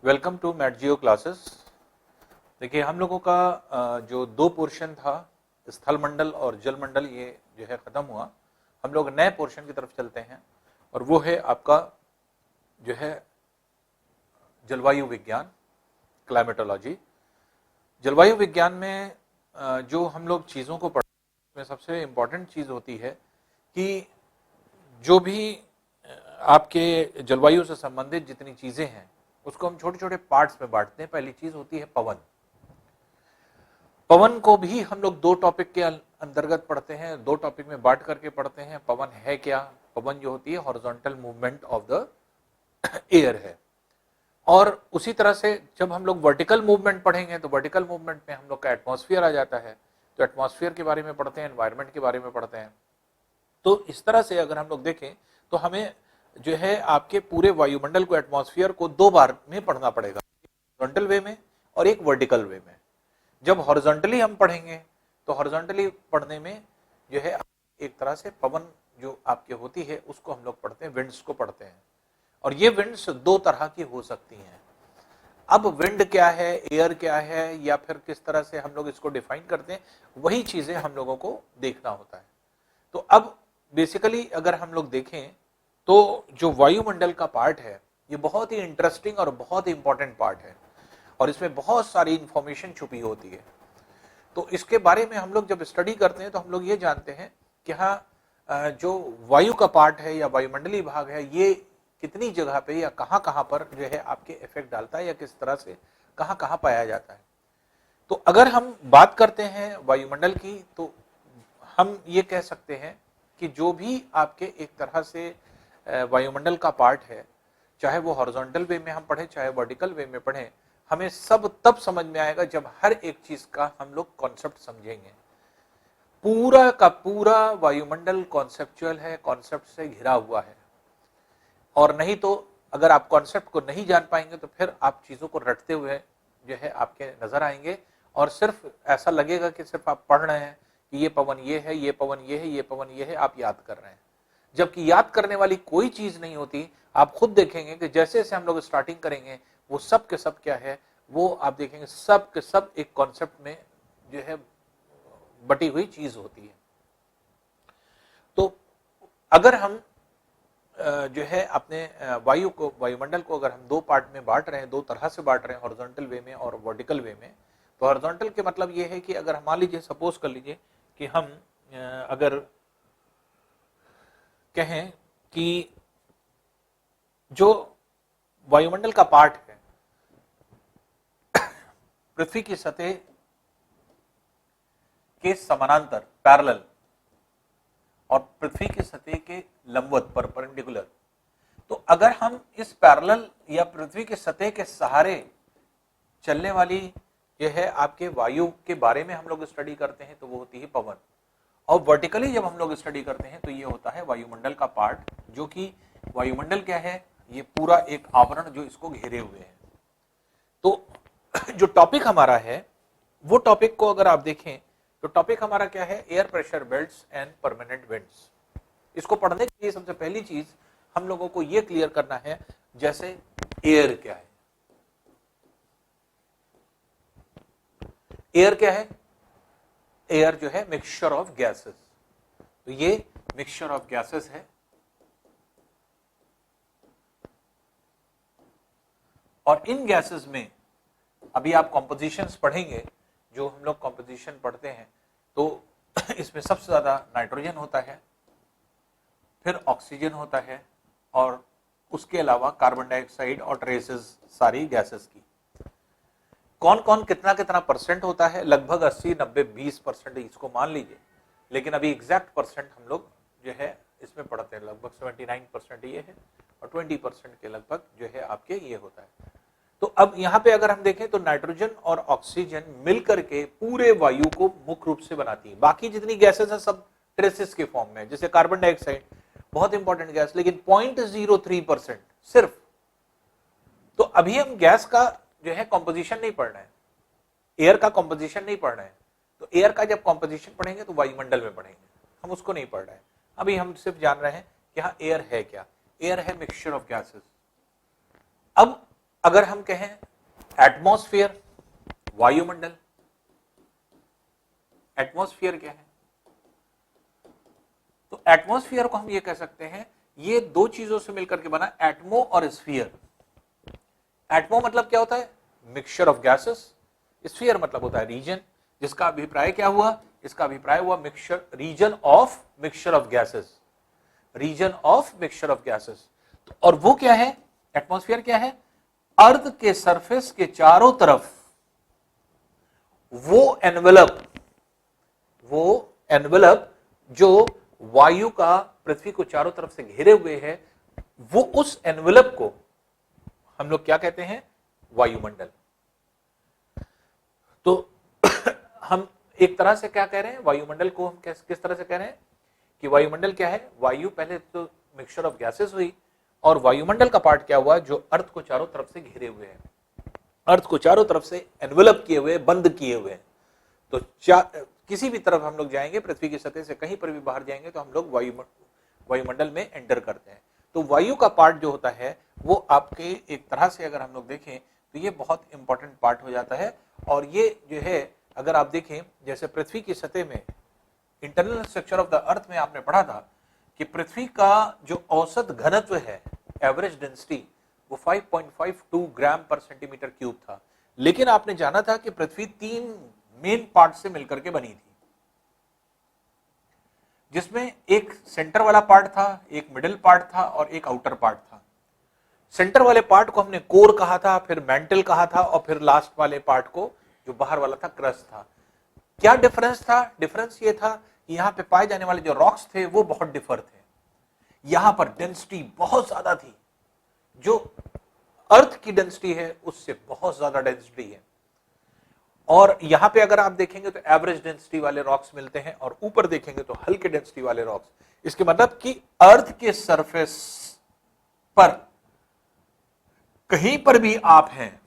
Welcome to मैट जियो classes. देखिए हम लोगों का जो दो पोर्शन था स्थल मंडल और जल मंडल, ये जो है ख़त्म हुआ। हम लोग नए पोर्शन की तरफ चलते हैं और वो है आपका जो है जलवायु विज्ञान, क्लाइमेटोलॉजी। जलवायु विज्ञान में जो हम लोग चीज़ों को पढ़ते हैं उसमें सबसे इम्पॉर्टेंट चीज़ होती है कि जो भी आपके जलवायु से संबंधित जितनी चीज़ें हैं उसको हम छोटे छोटे पार्ट्स में बांटते हैं। पहली चीज़ होती है पवन। पवन को भी हम लोग दो टॉपिक के अंतर्गत पढ़ते हैं, दो टॉपिक में बांट करके पढ़ते हैं। पवन है क्या? पवन जो होती है horizontal movement of the air है। और उसी तरह से जब हम लोग वर्टिकल मूवमेंट पढ़ेंगे तो वर्टिकल मूवमेंट में हम लोग का एटमॉस्फेयर आ जाता है, तो एटमॉस्फेयर के बारे में पढ़ते हैं, एनवायरनमेंट के बारे में पढ़ते हैं। तो इस तरह से अगर हम लोग देखें तो हमें जो है आपके पूरे वायुमंडल को, एटमॉस्फेयर को दो बार में पढ़ना पड़ेगा, हॉरिजॉन्टल वे में और एक वर्टिकल वे में। जब हॉरिजॉन्टली हम पढ़ेंगे तो हॉरिजॉन्टली पढ़ने में जो है एक तरह से पवन जो आपके होती है उसको हम लोग पढ़ते हैं, विंड्स को पढ़ते हैं। और ये विंड्स दो तरह की हो सकती हैं। अब विंड क्या है, एयर क्या है, या फिर किस तरह से हम लोग इसको डिफाइन करते हैं, वही चीजें हम लोगों को देखना होता है। तो अब बेसिकली अगर हम लोग देखें तो जो वायुमंडल का पार्ट है ये बहुत ही इंटरेस्टिंग और बहुत ही इंपॉर्टेंट पार्ट है और इसमें बहुत सारी इंफॉर्मेशन छुपी होती है। तो इसके बारे में हम लोग जब स्टडी करते हैं तो हम लोग ये जानते हैं कि हाँ, जो वायु का पार्ट है या वायुमंडलीय भाग है ये कितनी जगह पे या कहाँ कहाँ पर जो है आपके इफेक्ट डालता है या किस तरह से कहाँ कहाँ पाया जाता है। तो अगर हम बात करते हैं वायुमंडल की तो हम ये कह सकते हैं कि जो भी आपके एक तरह से वायुमंडल का पार्ट है, चाहे वो हॉरिजॉन्टल वे में हम पढ़े चाहे वर्टिकल वे में पढ़े, हमें सब तब समझ में आएगा जब हर एक चीज का हम लोग कॉन्सेप्ट समझेंगे। पूरा का पूरा वायुमंडल कॉन्सेप्चुअल है, कॉन्सेप्ट से घिरा हुआ है। और नहीं तो अगर आप कॉन्सेप्ट को नहीं जान पाएंगे तो फिर आप चीजों को रटते हुए जो है आपके नजर आएंगे और सिर्फ ऐसा लगेगा कि सिर्फ आप पढ़ रहे हैं कि ये पवन ये है, ये पवन ये है, ये पवन ये है, आप याद कर रहे हैं, जबकि याद करने वाली कोई चीज नहीं होती। आप खुद देखेंगे कि जैसे जैसे हम लोग स्टार्टिंग करेंगे वो सब के सब क्या है, वो आप देखेंगे सब के सब एक कॉन्सेप्ट में जो है बटी हुई चीज होती है। तो अगर हम जो है अपने वायु को, वायुमंडल को अगर हम दो पार्ट में बांट रहे हैं, दो तरह से बांट रहे हैं, हॉरिजॉन्टल वे में और वर्टिकल वे में, तो हॉरिजॉन्टल के मतलब ये है कि अगर हम मान लीजिए, सपोज कर लीजिए कि हम अगर कहें कि जो वायुमंडल का पार्ट है पृथ्वी की सतह के समानांतर, पैरेलल, और पृथ्वी की सतह के लंबवत, परपेंडिकुलर, तो अगर हम इस पैरेलल या पृथ्वी की सतह के सहारे चलने वाली यह है आपके वायु के बारे में हम लोग स्टडी करते हैं तो वो होती है पवन। और वर्टिकली जब हम लोग स्टडी करते हैं तो ये होता है वायुमंडल का पार्ट, जो कि वायुमंडल क्या है, ये पूरा एक आवरण जो इसको घेरे हुए है। तो जो टॉपिक हमारा है वो टॉपिक को अगर आप देखें तो टॉपिक हमारा क्या है, air pressure belts and permanent winds. इसको पढ़ने के लिए सबसे पहली चीज हम लोगों को यह क्लियर करना है, जैसे एयर क्या है। एयर क्या है? एयर जो है मिक्सचर ऑफ गैसेस। तो ये मिक्सचर ऑफ गैसेस है और इन गैसेस में अभी आप कॉम्पोजिशंस पढ़ेंगे, जो हम लोग कॉम्पोजिशन पढ़ते हैं तो इसमें सबसे ज्यादा नाइट्रोजन होता है, फिर ऑक्सीजन होता है और उसके अलावा कार्बन डाइऑक्साइड और ट्रेसेस सारी गैसेस की। कौन कौन कितना कितना परसेंट होता है, लगभग 80, 90, 20% इसको मान लीजिए, लेकिन अभी एग्जैक्ट परसेंट हम लोग जो है इसमें पढ़ते हैं। लगभग 79% ये है और 20% के लगभग जो है आपके ये होता है। तो अब यहाँ पे अगर हम देखें तो नाइट्रोजन और ऑक्सीजन मिलकर के पूरे वायु को मुख्य रूप से बनाती है। बाकी जितनी गैसेस है सब ट्रेसेस के फॉर्म में, जैसे कार्बन डाइऑक्साइड बहुत इंपॉर्टेंट गैस, लेकिन 0.03% सिर्फ। तो अभी हम गैस का जो है कॉम्पोजिशन नहीं पढ़ रहे हैं, एयर का कॉम्पोजिशन नहीं पढ़ रहे हैं। तो एयर का जब कॉम्पोजिशन पढ़ेंगे तो वायुमंडल में पढ़ेंगे, हम उसको नहीं पढ़ रहे हैं। अभी हम सिर्फ जान रहे हैं कि हाँ एयर है क्या। एयर है मिक्सचर ऑफ गैसेस। अब अगर हम कहें एटमॉस्फेयर, वायुमंडल, एटमॉस्फेयर क्या है? तो एटमॉस्फेयर को हम ये कह सकते हैं, ये दो चीजों से मिलकर के बना, एटमो और स्फीयर। एटमो मतलब क्या होता है? Mixture of gases. स्फीयर मतलब होता है रीजन, जिसका अभिप्राय क्या हुआ? इसका अभिप्राय हुआ mixture, region of mixture of gases, region of mixture of gases. और वो क्या है? एटमॉस्फेयर क्या है? अर्थ के सरफेस के चारों तरफ वो एनवेलप जो वायु का पृथ्वी को चारों तरफ से घेरे हुए है, वो उस एनवेलप को हम लोग क्या कहते हैं? वायुमंडल। तो हम एक तरह से क्या कह रहे हैं? वायुमंडल को हम किस तरह से कह रहे हैं कि वायुमंडल क्या है? वायु पहले तो मिक्सचर ऑफ गैसेस हुई, और वायुमंडल का पार्ट क्या हुआ? जो अर्थ को चारों तरफ से घिरे हुए हैं, अर्थ को चारों तरफ से एनवेलप किए हुए, बंद किए हुए हैं। तो किसी भी तरफ हम लोग जाएंगे, पृथ्वी की सतह से कहीं पर भी बाहर जाएंगे तो हम लोग वायुमंडल में एंटर करते हैं। तो वायु का पार्ट जो होता है वो आपके एक तरह से अगर हम लोग देखें तो ये बहुत इंपॉर्टेंट पार्ट हो जाता है। और ये जो है अगर आप देखें, जैसे पृथ्वी की सतह में इंटरनल स्ट्रक्चर ऑफ द अर्थ में आपने पढ़ा था कि पृथ्वी का जो औसत घनत्व है, एवरेज डेंसिटी, वो 5.52 ग्राम पर सेंटीमीटर क्यूब था। लेकिन आपने जाना था कि पृथ्वी 3 मेन पार्ट से मिलकर के बनी थी, जिसमें एक सेंटर वाला पार्ट था, एक मिडिल पार्ट था और एक आउटर पार्ट था। सेंटर वाले पार्ट को हमने कोर कहा था, फिर मेंटल कहा था, और फिर लास्ट वाले पार्ट को जो बाहर वाला था क्रस्ट था। क्या डिफरेंस था? डिफरेंस ये था कि यहां पे पाए जाने वाले जो रॉक्स थे वो बहुत डिफर थे। यहां पर डेंसिटी बहुत ज्यादा थी, जो अर्थ की डेंसिटी है उससे बहुत ज्यादा डेंसिटी है। और यहां पे अगर आप देखेंगे तो एवरेज डेंसिटी वाले रॉक्स मिलते हैं, और ऊपर देखेंगे तो हल्के डेंसिटी वाले रॉक्स। इसके मतलब कि अर्थ के सरफेस पर कहीं पर भी आप हैं,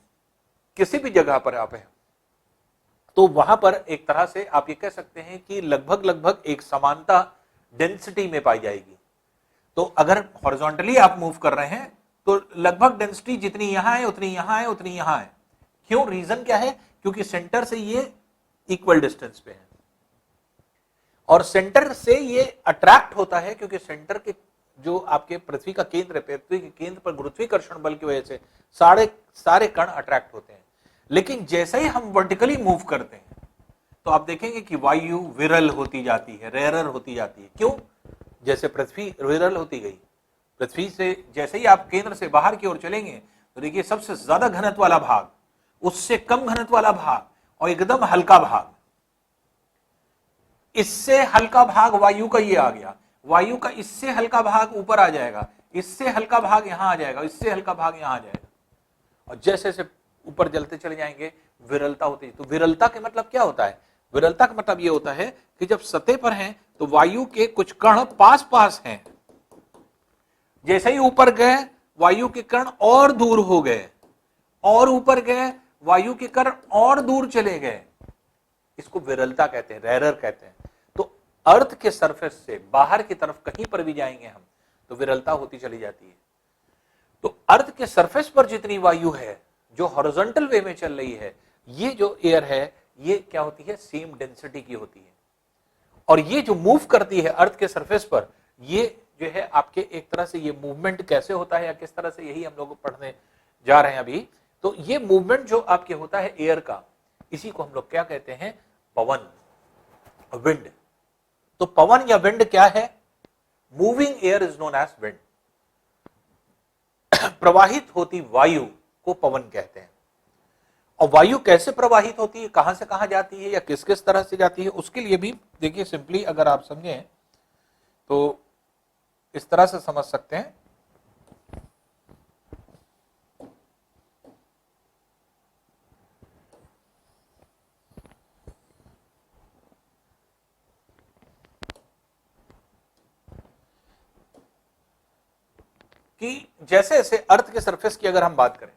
किसी भी जगह पर आप हैं, तो वहां पर एक तरह से आप ये कह सकते हैं कि लगभग एक समानता डेंसिटी में पाई जाएगी। तो अगर हॉरिजॉन्टली आप मूव कर रहे हैं तो लगभग डेंसिटी जितनी यहां है उतनी यहां है, उतनी यहां है। क्यों? रीजन क्या है? क्योंकि सेंटर से ये इक्वल डिस्टेंस पे है, और सेंटर से ये अट्रैक्ट होता है, क्योंकि सेंटर के जो आपके पृथ्वी का केंद्र है, पृथ्वी के केंद्र पर गुरुत्वाकर्षण बल की वजह से सारे कण अट्रैक्ट होते हैं। लेकिन जैसे ही हम वर्टिकली मूव करते हैं तो आप देखेंगे कि वायु विरल होती जाती है, रेयरर होती जाती है। क्यों? जैसे पृथ्वी विरल होती गई, पृथ्वी से जैसे ही आप केंद्र से बाहर की ओर चलेंगे तो देखिए सबसे ज्यादा घनत्व वाला भाग, उससे कम घनत्व वाला भाग, और एकदम हल्का भाग। इससे हल्का भाग वायु का ये आ गया, वायु का इससे हल्का भाग ऊपर आ जाएगा, इससे हल्का भाग यहां आ जाएगा, इससे हल्का भाग यहां आ जाएगा। और जैसे जैसे ऊपर जलते चले जाएंगे विरलता होती है। तो विरलता के मतलब क्या होता है? विरलता का मतलब यह होता है कि जब सतह पर हैं तो वायु के कुछ कण पास पास हैं, जैसे ही ऊपर गए वायु के कण और दूर हो गए, और ऊपर गए वायु के कण और दूर चले गए। इसको विरलता कहते हैं, रेयरर कहते हैं। तो अर्थ के सरफेस से बाहर की तरफ कहीं पर भी जाएंगे हम तो विरलता होती चली जाती है। तो अर्थ के सरफेस पर जितनी वायु है जो हॉरिजॉन्टल वे में चल रही है, ये जो एयर है ये क्या होती है? सेम डेंसिटी की होती है। और ये जो मूव करती है अर्थ के सरफेस पर, ये जो है आपके एक तरह से ये मूवमेंट कैसे होता है या किस तरह से, यही हम लोग पढ़ने जा रहे हैं अभी। तो ये मूवमेंट जो आपके होता है एयर का, इसी को हम लोग क्या कहते हैं? पवन, विंड। तो पवन या विंड क्या है? Moving air is known as wind. प्रवाहित होती वायु को पवन कहते हैं। और वायु कैसे प्रवाहित होती है, कहां से कहां जाती है या किस किस तरह से जाती है, उसके लिए भी देखिए सिंपली अगर आप समझें तो इस तरह से समझ सकते हैं कि जैसे जैसे अर्थ के सरफेस की अगर हम बात करें,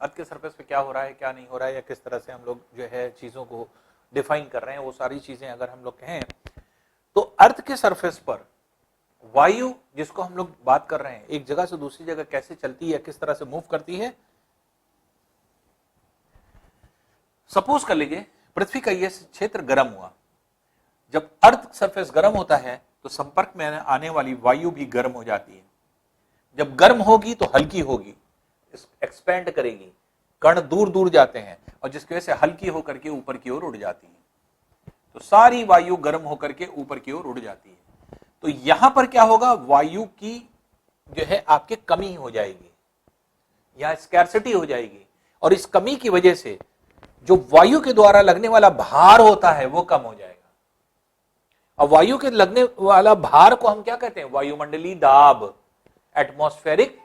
अर्थ के सरफेस पे क्या हो रहा है, क्या नहीं हो रहा है, या किस तरह से हम लोग जो है चीजों को डिफाइन कर रहे हैं, वो सारी चीजें अगर हम लोग कहें तो अर्थ के सरफेस पर वायु जिसको हम लोग बात कर रहे हैं एक जगह से दूसरी जगह कैसे चलती है, किस तरह से मूव करती है, सपोज कर लीजिए पृथ्वी का यह क्षेत्र गर्म हुआ। जब अर्थ सरफेस गर्म होता है तो संपर्क में आने वाली वायु भी गर्म हो जाती है। जब गर्म होगी तो हल्की होगी, एक्सपेंड करेगी, कण दूर दूर जाते हैं और जिसकी वजह से हल्की होकर के ऊपर की ओर उड़ जाती है। तो सारी वायु गर्म होकर के ऊपर की ओर उड़ जाती है। तो यहां पर क्या होगा, वायु की जो है आपके कमी हो जाएगी, यहां स्कैर्सिटी हो जाएगी और इस कमी की वजह से जो वायु के द्वारा लगने वाला भार होता है वो कम हो जाएगा। और वायु के लगने वाला भार को हम क्या कहते हैं, वायुमंडलीय दाब, एटमॉस्फेरिक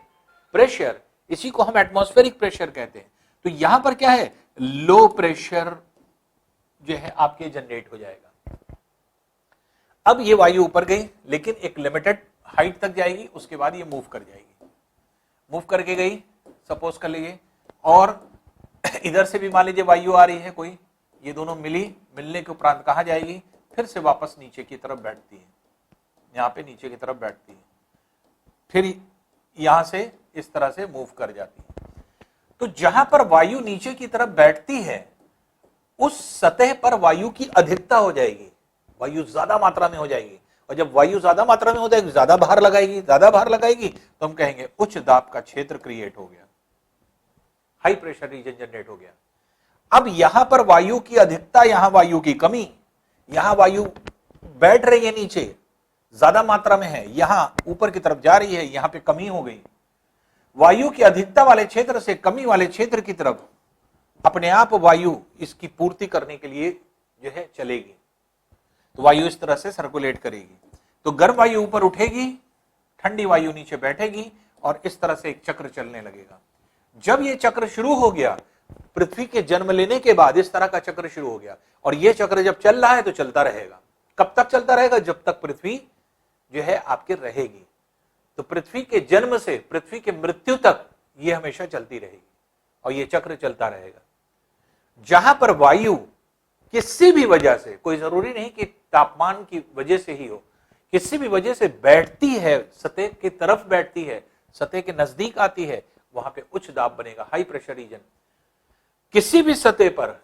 प्रेशर, इसी को हम एटमॉस्फेरिक प्रेशर कहते हैं। तो यहां पर क्या है, लो प्रेशर जो है आपके जनरेट हो जाएगा। अब ये वायु ऊपर गई लेकिन एक लिमिटेड हाइट तक जाएगी, उसके बाद ये मूव कर जाएगी। मूव करके गई सपोज कर लीजिए, और इधर से भी मान लीजिए वायु आ रही है कोई, ये दोनों मिलने के उपरांत कहां जाएगी, फिर से वापस नीचे की तरफ बैठती है, यहां पे नीचे की तरफ बैठती है, फिर यहां से इस तरह से मूव कर जाती है। तो जहां पर वायु नीचे की तरफ बैठती है उस सतह पर वायु की अधिकता हो जाएगी, वायु ज्यादा मात्रा में हो जाएगी। और जब वायु ज्यादा मात्रा में हो जाएगी, ज्यादा भार लगाएगी तो हम कहेंगे उच्च दाब का क्षेत्र क्रिएट हो गया, हाई प्रेशर रीजन जनरेट हो गया। अब यहां पर वायु की अधिकता, यहां वायु की कमी, यहां वायु बैठ रही है नीचे ज्यादा मात्रा में है, यहां ऊपर की तरफ जा रही है, यहां पे कमी हो गई। वायु की अधिकता वाले क्षेत्र से कमी वाले क्षेत्र की तरफ अपने आप वायु इसकी पूर्ति करने के लिए जो है चलेगी। तो वायु इस तरह से सर्कुलेट करेगी। तो गर्म वायु ऊपर उठेगी, ठंडी वायु नीचे बैठेगी और इस तरह से एक चक्र चलने लगेगा। जब ये चक्र शुरू हो गया, पृथ्वी के जन्म लेने के बाद इस तरह का चक्र शुरू हो गया, और ये चक्र जब चल रहा है तो चलता रहेगा। कब तक चलता रहेगा, जब तक पृथ्वी जो है आपकी रहेगी। तो पृथ्वी के जन्म से पृथ्वी के मृत्यु तक ये हमेशा चलती रहेगी और ये चक्र चलता रहेगा। जहां पर वायु किसी भी वजह से, कोई जरूरी नहीं कि तापमान की वजह से ही हो, किसी भी वजह से बैठती है, सतह की तरफ बैठती है, सतह के नजदीक आती है, वहां पे उच्च दाब बनेगा, हाई प्रेशर रीजन। किसी भी सतह पर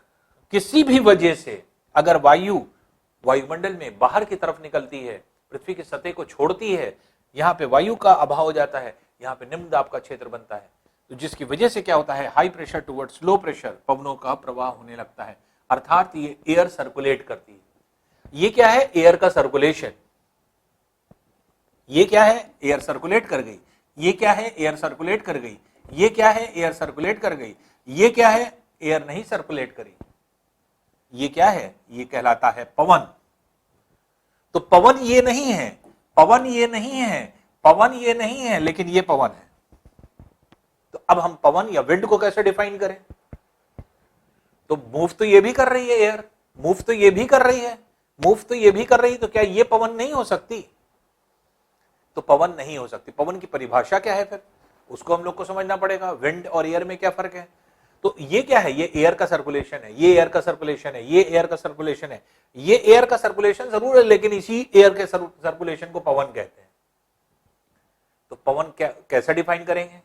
किसी भी वजह से अगर वायु वायुमंडल में बाहर की तरफ निकलती है, पृथ्वी की सतह को छोड़ती है, यहां पे वायु का अभाव हो जाता है, यहां पे निम्न दाब का क्षेत्र बनता है। तो जिसकी वजह से क्या होता है, high pressure towards low pressure, पवनों का प्रवाह होने लगता है, अर्थात ये एयर सर्कुलेट करती है। ये क्या है, एयर का सर्कुलेशन। ये क्या है, एयर सर्कुलेट कर गई। ये क्या है, एयर सर्कुलेट कर गई। ये क्या है, एयर सर्कुलेट कर गई। ये क्या है, एयर नहीं सर्कुलेट करी। ये क्या है, ये कहलाता है पवन। तो पवन ये नहीं है, पवन ये नहीं है, पवन ये नहीं है, लेकिन ये पवन है। तो अब हम पवन या विंड को कैसे डिफाइन करें? तो मूव तो ये भी कर रही है एयर, मूव तो ये भी कर रही है, मूव तो ये भी कर रही है, तो क्या ये पवन नहीं हो सकती? तो पवन नहीं हो सकती। पवन की परिभाषा क्या है फिर, उसको हम लोग को समझना पड़ेगा। विंड और एयर में क्या फर्क है? तो ये क्या है, ये एयर का सर्कुलेशन है, ये एयर का सर्कुलेशन है, ये एयर का सर्कुलेशन है। ये एयर का सर्कुलेशन जरूर है, लेकिन इसी एयर के सर्कुलेशन को पवन कहते हैं। तो पवन क्या कैसे डिफाइन करेंगे?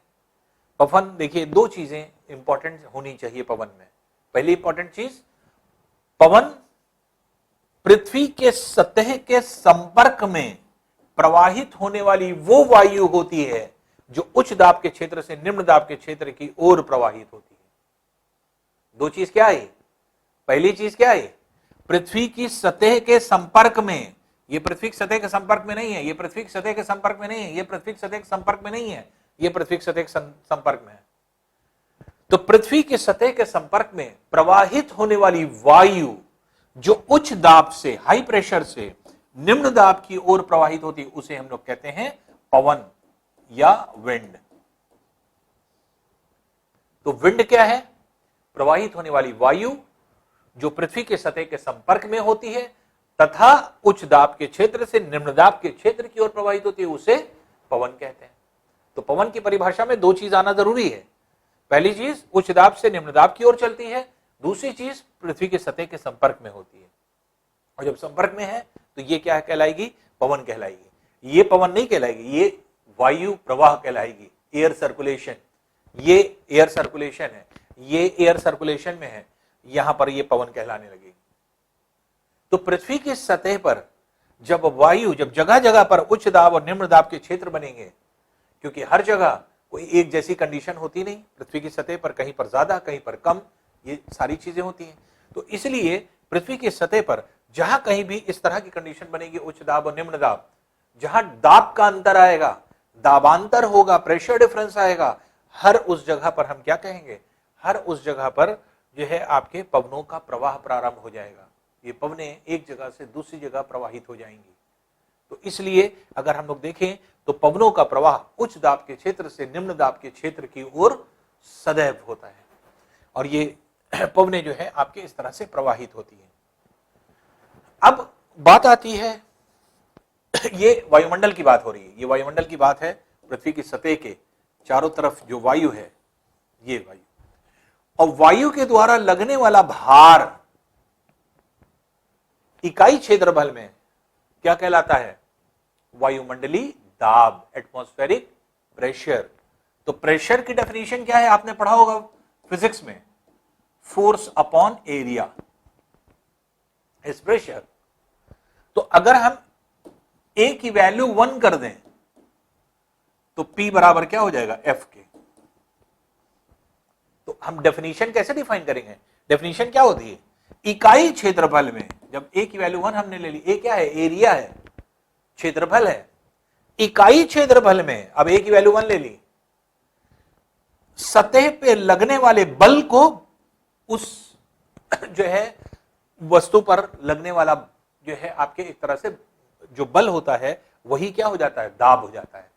पवन, देखिए दो चीजें इंपॉर्टेंट होनी चाहिए पवन में। पहली इंपॉर्टेंट चीज, पवन पृथ्वी के सतह के संपर्क में प्रवाहित होने वाली वो वायु होती है जो उच्च दाब के क्षेत्र से निम्न दाब के क्षेत्र की ओर प्रवाहित होती है। दो चीज क्या है? पहली चीज क्या है, पृथ्वी की सतह के संपर्क में। ये पृथ्वी की सतह के संपर्क में नहीं है, ये पृथ्वी की सतह के संपर्क में नहीं है, ये पृथ्वी की सतह के संपर्क में नहीं है, ये पृथ्वी की सतह के संपर्क में है। तो पृथ्वी के सतह के संपर्क में प्रवाहित होने वाली वायु जो उच्च दाब से, हाई प्रेशर से निम्न दाब की ओर प्रवाहित होती है, उसे हम लोग कहते हैं पवन या विंड। तो विंड क्या है? प्रवाहित होने वाली वायु जो पृथ्वी के सतह के संपर्क में होती है तथा उच्च दाब के क्षेत्र से निम्न दाब के क्षेत्र की ओर प्रवाहित होती है, उसे पवन कहते हैं। तो पवन की परिभाषा में दो चीज आना जरूरी है। पहली चीज, उच्च दाब से निम्न दाब की ओर चलती है। दूसरी चीज, पृथ्वी के सतह के संपर्क में होती है। और जब संपर्क में है तो ये क्या कहलाएगी? पवन कहलाएगी। ये पवन नहीं कहलाएगी, ये वायु प्रवाह कहलाएगी, एयर सर्कुलेशन। ये एयर सर्कुलेशन है, ये एयर सर्कुलेशन में है, यहां पर ये पवन कहलाने लगेगी। तो पृथ्वी की सतह पर जब वायु, जब जगह जगह पर उच्च दाब और निम्न दाब के क्षेत्र बनेंगे, क्योंकि हर जगह कोई एक जैसी कंडीशन होती नहीं, पृथ्वी की सतह पर कहीं पर ज्यादा कहीं पर कम, ये सारी चीजें होती हैं। तो इसलिए पृथ्वी की सतह पर जहां कहीं भी इस तरह की कंडीशन बनेगी, उच्च दाब और निम्न दाब, जहां दाब का अंतर आएगा, दाबांतर होगा, प्रेशर डिफरेंस आएगा, हर उस जगह पर हम क्या कहेंगे, हर उस जगह पर जो है आपके पवनों का प्रवाह प्रारंभ हो जाएगा। ये पवनें एक जगह से दूसरी जगह प्रवाहित हो जाएंगी। तो इसलिए अगर हम लोग देखें तो पवनों का प्रवाह उच्च दाब के क्षेत्र से निम्न दाब के क्षेत्र की ओर सदैव होता है, और ये पवनें जो है आपके इस तरह से प्रवाहित होती हैं। अब बात आती है, ये वायुमंडल की बात हो रही है, ये वायुमंडल की बात है, पृथ्वी की सतह के चारों तरफ जो वायु है, ये वायु, और वायु के द्वारा लगने वाला भार इकाई क्षेत्रफल में क्या कहलाता है, वायुमंडली दाब, एटमॉस्फेरिक प्रेशर। तो प्रेशर की डेफिनेशन क्या है, आपने पढ़ा होगा फिजिक्स में, force upon area is pressure. तो अगर हम ए की वैल्यू 1 कर दें तो P बराबर क्या हो जाएगा, F के। तो हम डेफिनेशन कैसे डिफाइन करेंगे, डेफिनेशन क्या होती है, इकाई क्षेत्रफल में, जब ए की वैल्यू 1 हमने ले ली, ए क्या है, एरिया है, क्षेत्रफल है, इकाई क्षेत्रफल में अब ए की वैल्यू 1 ले ली, सतह पे लगने वाले बल को उस जो है वस्तु पर लगने वाला जो है आपके एक तरह से जो बल होता है वही क्या हो जाता है, दाब हो जाता है।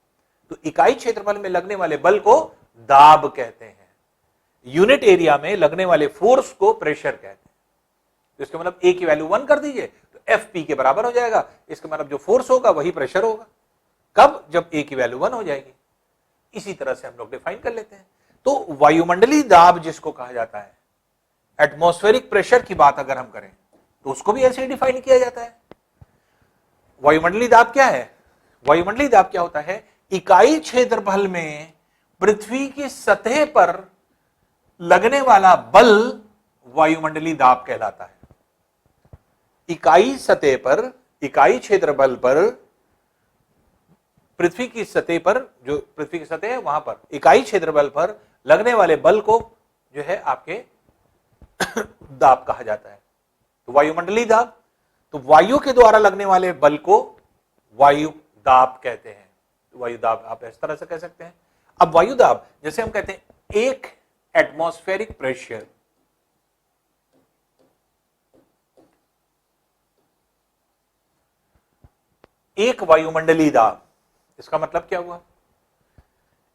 तो इकाई क्षेत्रफल में लगने वाले बल को दाब कहते हैं, यूनिट एरिया में लगने वाले फोर्स को प्रेशर कहते हैं। तो इसका मतलब ए की वैल्यू 1 कर दीजिए तो एफ पी के बराबर हो जाएगा, इसका मतलब जो फोर्स होगा वही प्रेशर होगा। कब, जब ए की वैल्यू 1 हो जाएगी। इसी तरह से हम लोग डिफाइन कर लेते हैं। तो वायुमंडलीय दाब जिसको कहा जाता है, एटमॉस्फेरिक प्रेशर की बात अगर हम करें तो उसको भी ऐसे ही डिफाइन किया जाता है। वायुमंडलीय दाब क्या है, वायुमंडलीय दाब क्या होता है, इकाई क्षेत्रफल में पृथ्वी की सतह पर लगने वाला बल वायुमंडलीय दाब कहलाता है। इकाई सतह पर, इकाई क्षेत्रफल पर, पृथ्वी की सतह पर, जो पृथ्वी की सतह है वहां पर इकाई क्षेत्रफल पर लगने वाले बल को जो है आपके दाब कहा जाता है। तो वायुमंडलीय दाब, तो वायु के द्वारा लगने वाले बल को वायु दाब कहते हैं। वायु दाब आप इस तरह से कह सकते हैं। अब वायु दाब, जैसे हम कहते हैं एक एटमॉस्फेरिक प्रेशर, एक वायुमंडलीय दाब, इसका मतलब क्या हुआ,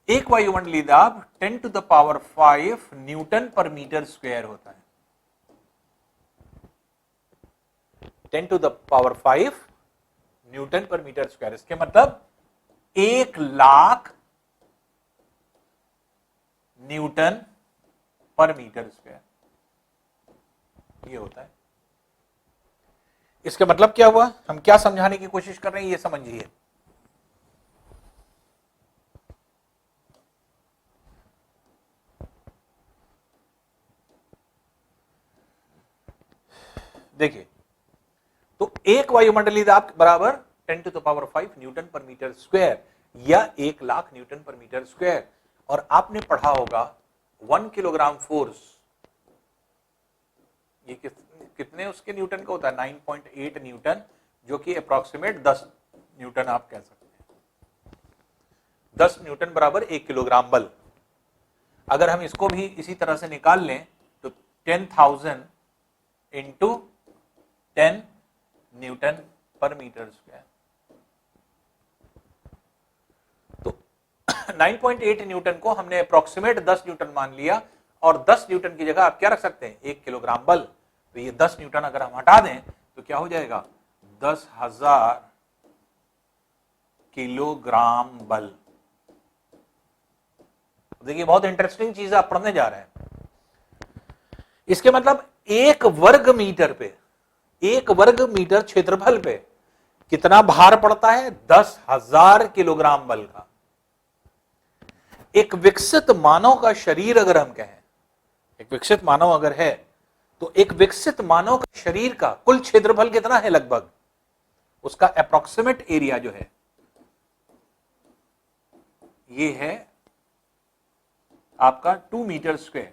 एक वायुमंडलीय दाब 10 to the power 5 न्यूटन पर मीटर स्क्वायर होता है। 10 to the power 5 न्यूटन पर मीटर स्क्वायर, इसके मतलब 1,00,000 न्यूटन पर मीटर स्क्वायर, ये होता है। इसका मतलब क्या हुआ, हम क्या समझाने की कोशिश कर रहे हैं ये समझिए। देखिए, तो एक वायुमंडलीय दाब बराबर 10 to the power 5 न्यूटन पर मीटर स्क्वायर या 1,00,000 न्यूटन पर मीटर स्क्वायर। और आपने पढ़ा होगा 1 किलोग्राम फोर्स, ये कितने उसके न्यूटन का होता है, 9.8 न्यूटन, जो कि अप्रॉक्सीमेट 10 न्यूटन आप कह सकते हैं। 10 न्यूटन बराबर 1 किलोग्राम बल। अगर हम इसको भी इसी तरह से निकाल लें तो 10,000 इंटू 10 न्यूटन पर मीटर स्क्वायर, तो 9.8 न्यूटन को हमने अप्रॉक्सीमेट 10 न्यूटन मान लिया, और 10 न्यूटन की जगह आप क्या रख सकते हैं, 1 किलोग्राम बल। तो ये 10 न्यूटन अगर हम हटा दें तो क्या हो जाएगा, 10,000 किलोग्राम बल। देखिए बहुत इंटरेस्टिंग चीज आप पढ़ने जा रहे हैं। इसके मतलब 1 वर्ग मीटर पे, 1 वर्ग मीटर क्षेत्रफल पे कितना भार पड़ता है, 10,000 किलोग्राम बल का। एक विकसित मानव का शरीर अगर हम कहें, एक विकसित मानव अगर है तो एक विकसित मानव का शरीर का कुल क्षेत्रफल कितना है लगभग, उसका अप्रोक्सीमेट एरिया जो है ये है आपका 2 मीटर स्क्वायर।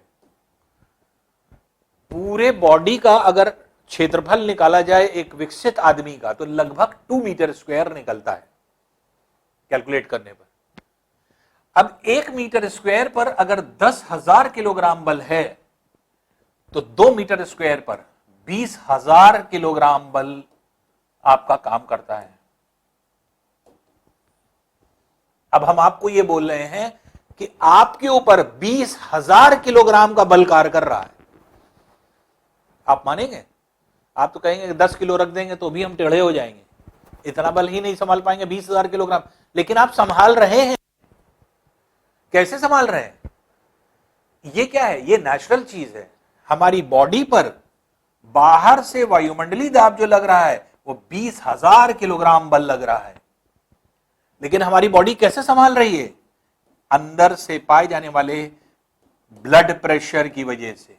पूरे बॉडी का अगर क्षेत्रफल निकाला जाए एक विकसित आदमी का तो लगभग 2 मीटर स्क्वायर निकलता है कैलकुलेट करने पर। अब 1 मीटर स्क्वायर पर अगर 10,000 किलोग्राम बल है तो 2 मीटर स्क्वायर पर 20,000 किलोग्राम बल आपका काम करता है। अब हम आपको यह बोल रहे हैं कि आपके ऊपर 20,000 किलोग्राम का बल कार्य कर रहा है, आप मानेंगे? आप तो कहेंगे कि 10 किलो रख देंगे तो भी हम टेढ़े हो जाएंगे, इतना बल ही नहीं संभाल पाएंगे 20,000 किलोग्राम। लेकिन आप संभाल रहे हैं। कैसे संभाल रहे हैं? ये क्या है? ये नेचुरल चीज है। हमारी बॉडी पर बाहर से वायुमंडलीय दाब जो लग रहा है वो 20,000 किलोग्राम बल लग रहा है, लेकिन हमारी बॉडी कैसे संभाल रही है? अंदर से पाए जाने वाले ब्लड प्रेशर की वजह से।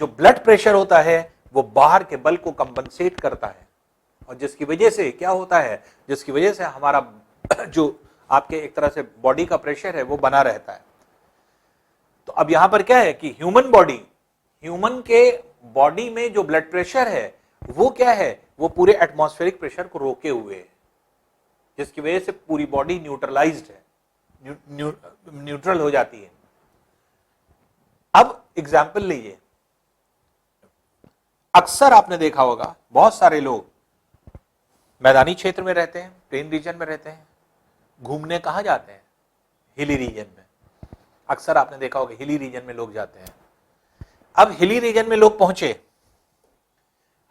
जो ब्लड प्रेशर होता है वो बाहर के बल को कंपनसेट करता है, और जिसकी वजह से क्या होता है, जिसकी वजह से हमारा जो आपके एक तरह से बॉडी का प्रेशर है वो बना रहता है। तो अब यहां पर क्या है कि ह्यूमन के बॉडी में जो ब्लड प्रेशर है वो क्या है, वो पूरे एटमॉस्फेरिक प्रेशर को रोके हुए है, जिसकी वजह से पूरी बॉडी न्यूट्रलाइज्ड है, न्यूट्रल हो जाती है। अब एग्जाम्पल लीजिए, अक्सर आपने देखा होगा बहुत सारे लोग मैदानी क्षेत्र में रहते हैं, प्लेन रीजन में रहते हैं, घूमने कहां जाते हैं? हिली रीजन में। अक्सर आपने देखा होगा हिली रीजन में लोग जाते हैं। अब हिली रीजन में लोग पहुंचे,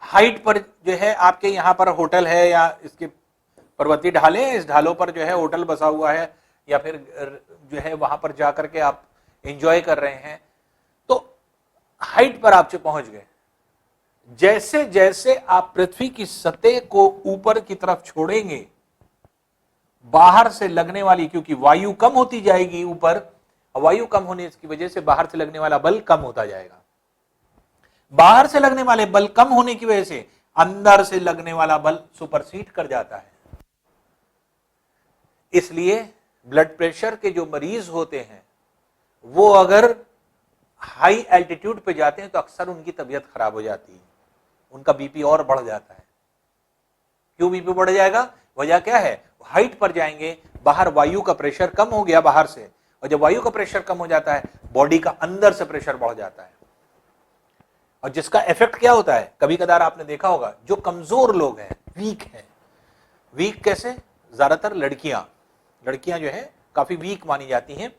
हाइट पर जो है आपके यहां पर होटल है या इसके पर्वतीय ढाले हैं, इस ढालों पर जो है होटल बसा हुआ है या फिर जो है वहां पर जाकर के आप एंजॉय कर रहे हैं, तो हाइट पर आप जो पहुंच गए, जैसे जैसे आप पृथ्वी की सतह को ऊपर की तरफ छोड़ेंगे, बाहर से लगने वाली, क्योंकि वायु कम होती जाएगी ऊपर, वायु कम होने की वजह से बाहर से लगने वाला बल कम होता जाएगा। बाहर से लगने वाले बल कम होने की वजह से अंदर से लगने वाला बल सुपरसीड कर जाता है। इसलिए ब्लड प्रेशर के जो मरीज होते हैं वो अगर हाई एल्टीट्यूड पे जाते हैं तो अक्सर उनकी तबीयत खराब हो जाती है, उनका बीपी और बढ़ जाता है। क्यों बीपी बढ़ जाएगा? वजह क्या है? हाइट पर जाएंगे, बाहर वायु का प्रेशर कम हो गया बाहर से, और जब वायु का प्रेशर कम हो जाता है बॉडी का अंदर से प्रेशर बढ़ जाता है, और जिसका इफेक्ट क्या होता है, कभी कदार आपने देखा होगा जो कमजोर लोग हैं, वीक हैं, वीक कैसे? ज्यादातर लड़कियां जो है काफी वीक मानी जाती हैं।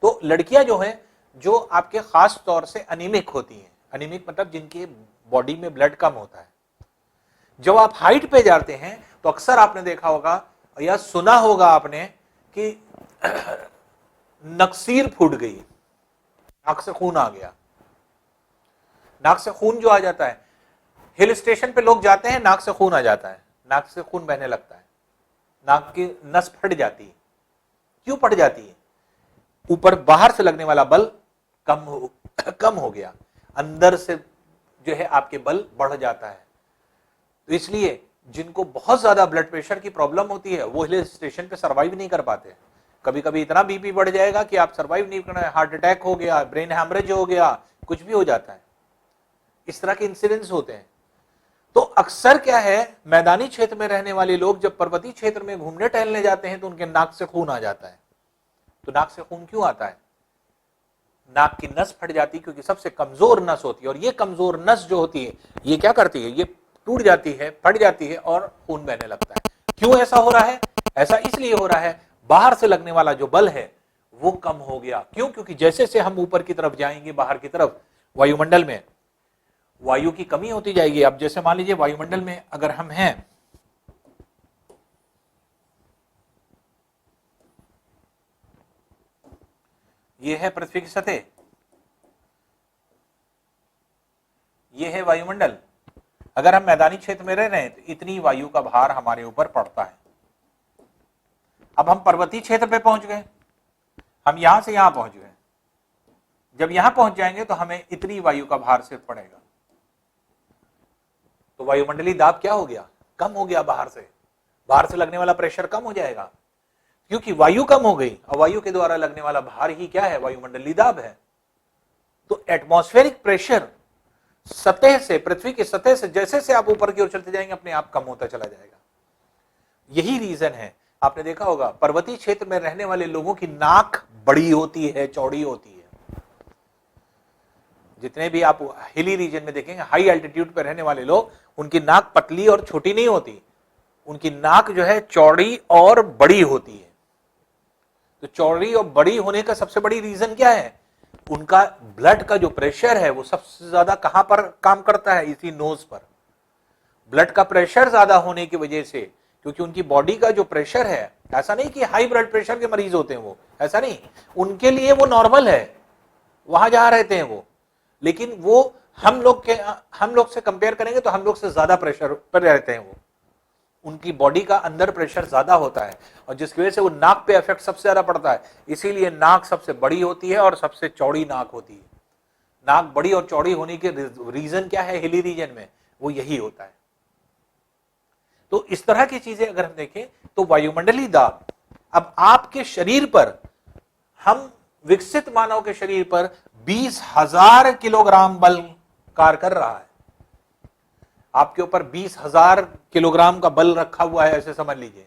तो लड़कियां जो है जो आपके खास तौर से अनीमिक होती हैं, अनीमिक मतलब जिनकी बॉडी में ब्लड कम होता है, जब आप हाइट पे जाते हैं तो अक्सर आपने देखा होगा या सुना होगा आपने कि नक्सीर फूट गई, नाक से खून आ गया। नाक से खून जो आ जाता है, हिल स्टेशन पे लोग जाते हैं, नाक से खून आ जाता है, नाक से खून बहने लगता है, नाक की नस फट जाती है। क्यों फट जाती है? ऊपर बाहर से लगने वाला बल कम हो गया, अंदर से जो है आपके बल बढ़ जाता है। तो इसलिए जिनको बहुत ज्यादा ब्लड प्रेशर की प्रॉब्लम होती है वो हिल स्टेशन पे सर्वाइव नहीं कर पाते। कभी कभी इतना बीपी बढ़ जाएगा कि आप सर्वाइव नहीं करना है, हार्ट अटैक हो गया, ब्रेन हैमरेज हो गया, कुछ भी हो जाता है। इस तरह के इंसिडेंट्स होते हैं। तो अक्सर क्या है, मैदानी क्षेत्र में रहने वाले लोग जब पर्वतीय क्षेत्र में घूमने टहलने जाते हैं तो उनके नाक से खून आ जाता है। तो नाक से खून क्यों आता है? नाक की नस फट जाती है, क्योंकि सबसे कमजोर नस होती है, और ये कमजोर नस जो होती है ये क्या करती है, ये टूट जाती है, फट जाती है और खून बहने लगता है। क्यों ऐसा हो रहा है? ऐसा इसलिए हो रहा है, बाहर से लगने वाला जो बल है वो कम हो गया। क्यों? क्योंकि जैसे से हम ऊपर की तरफ जाएंगे, बाहर की तरफ, वायुमंडल में वायु की कमी होती जाएगी। अब जैसे मान लीजिए वायुमंडल में अगर हम हैं, ये है पृथ्वी की सतह, ये है वायुमंडल। अगर हम मैदानी क्षेत्र में रह रहे हैं तो इतनी वायु का भार हमारे ऊपर पड़ता है। अब हम पर्वतीय क्षेत्र पे पहुंच गए, हम यहां से यहां पहुंच गए, जब यहां पहुंच जाएंगे तो हमें इतनी वायु का भार सिर्फ पड़ेगा। तो वायुमंडलीय दाब क्या हो गया, कम हो गया, बाहर से लगने वाला प्रेशर कम हो जाएगा, क्योंकि वायु कम हो गई और वायु के द्वारा लगने वाला भार ही क्या है, वायुमंडलीय दाब है। तो एटमॉस्फेरिक प्रेशर सतह से, पृथ्वी की सतह से जैसे से आप ऊपर की ओर चलते जाएंगे अपने आप कम होता चला जाएगा। यही रीजन है, आपने देखा होगा पर्वतीय क्षेत्र में रहने वाले लोगों की नाक बड़ी होती है, चौड़ी होती है। जितने भी आप हिली रीजन में देखेंगे, हाई एल्टीट्यूड पर रहने वाले लोग, उनकी नाक पतली और छोटी नहीं होती, उनकी नाक जो है चौड़ी और बड़ी होती है। तो चौड़ी और बड़ी होने का सबसे बड़ी रीजन क्या है, उनका ब्लड का जो प्रेशर है वो सबसे ज्यादा कहां पर काम करता है, इसी नोज पर। ब्लड का प्रेशर ज्यादा होने की वजह से, क्योंकि उनकी बॉडी का जो प्रेशर है, ऐसा नहीं कि हाई ब्लड प्रेशर के मरीज होते हैं वो, ऐसा नहीं, उनके लिए वो नॉर्मल है वहां जहां रहते हैं वो, लेकिन वो हम लोग से कंपेयर करेंगे तो हम लोग से ज्यादा प्रेशर पर रहते हैं वो, उनकी बॉडी का अंदर प्रेशर ज्यादा होता है और जिसकी वजह से वो नाक पे इफेक्ट सबसे ज्यादा पड़ता है। इसीलिए नाक सबसे बड़ी होती है और सबसे चौड़ी नाक होती है। नाक बड़ी और चौड़ी होने के रीजन क्या है हिली रीजन में, वो यही होता है। तो इस तरह की चीजें अगर हम देखें तो वायुमंडलीय दाब, अब आपके शरीर पर, हम विकसित मानव के शरीर पर 20,000 किलोग्राम बल कार्य कर रहा है। आपके ऊपर 20,000 किलोग्राम का बल रखा हुआ है, ऐसे समझ लीजिए,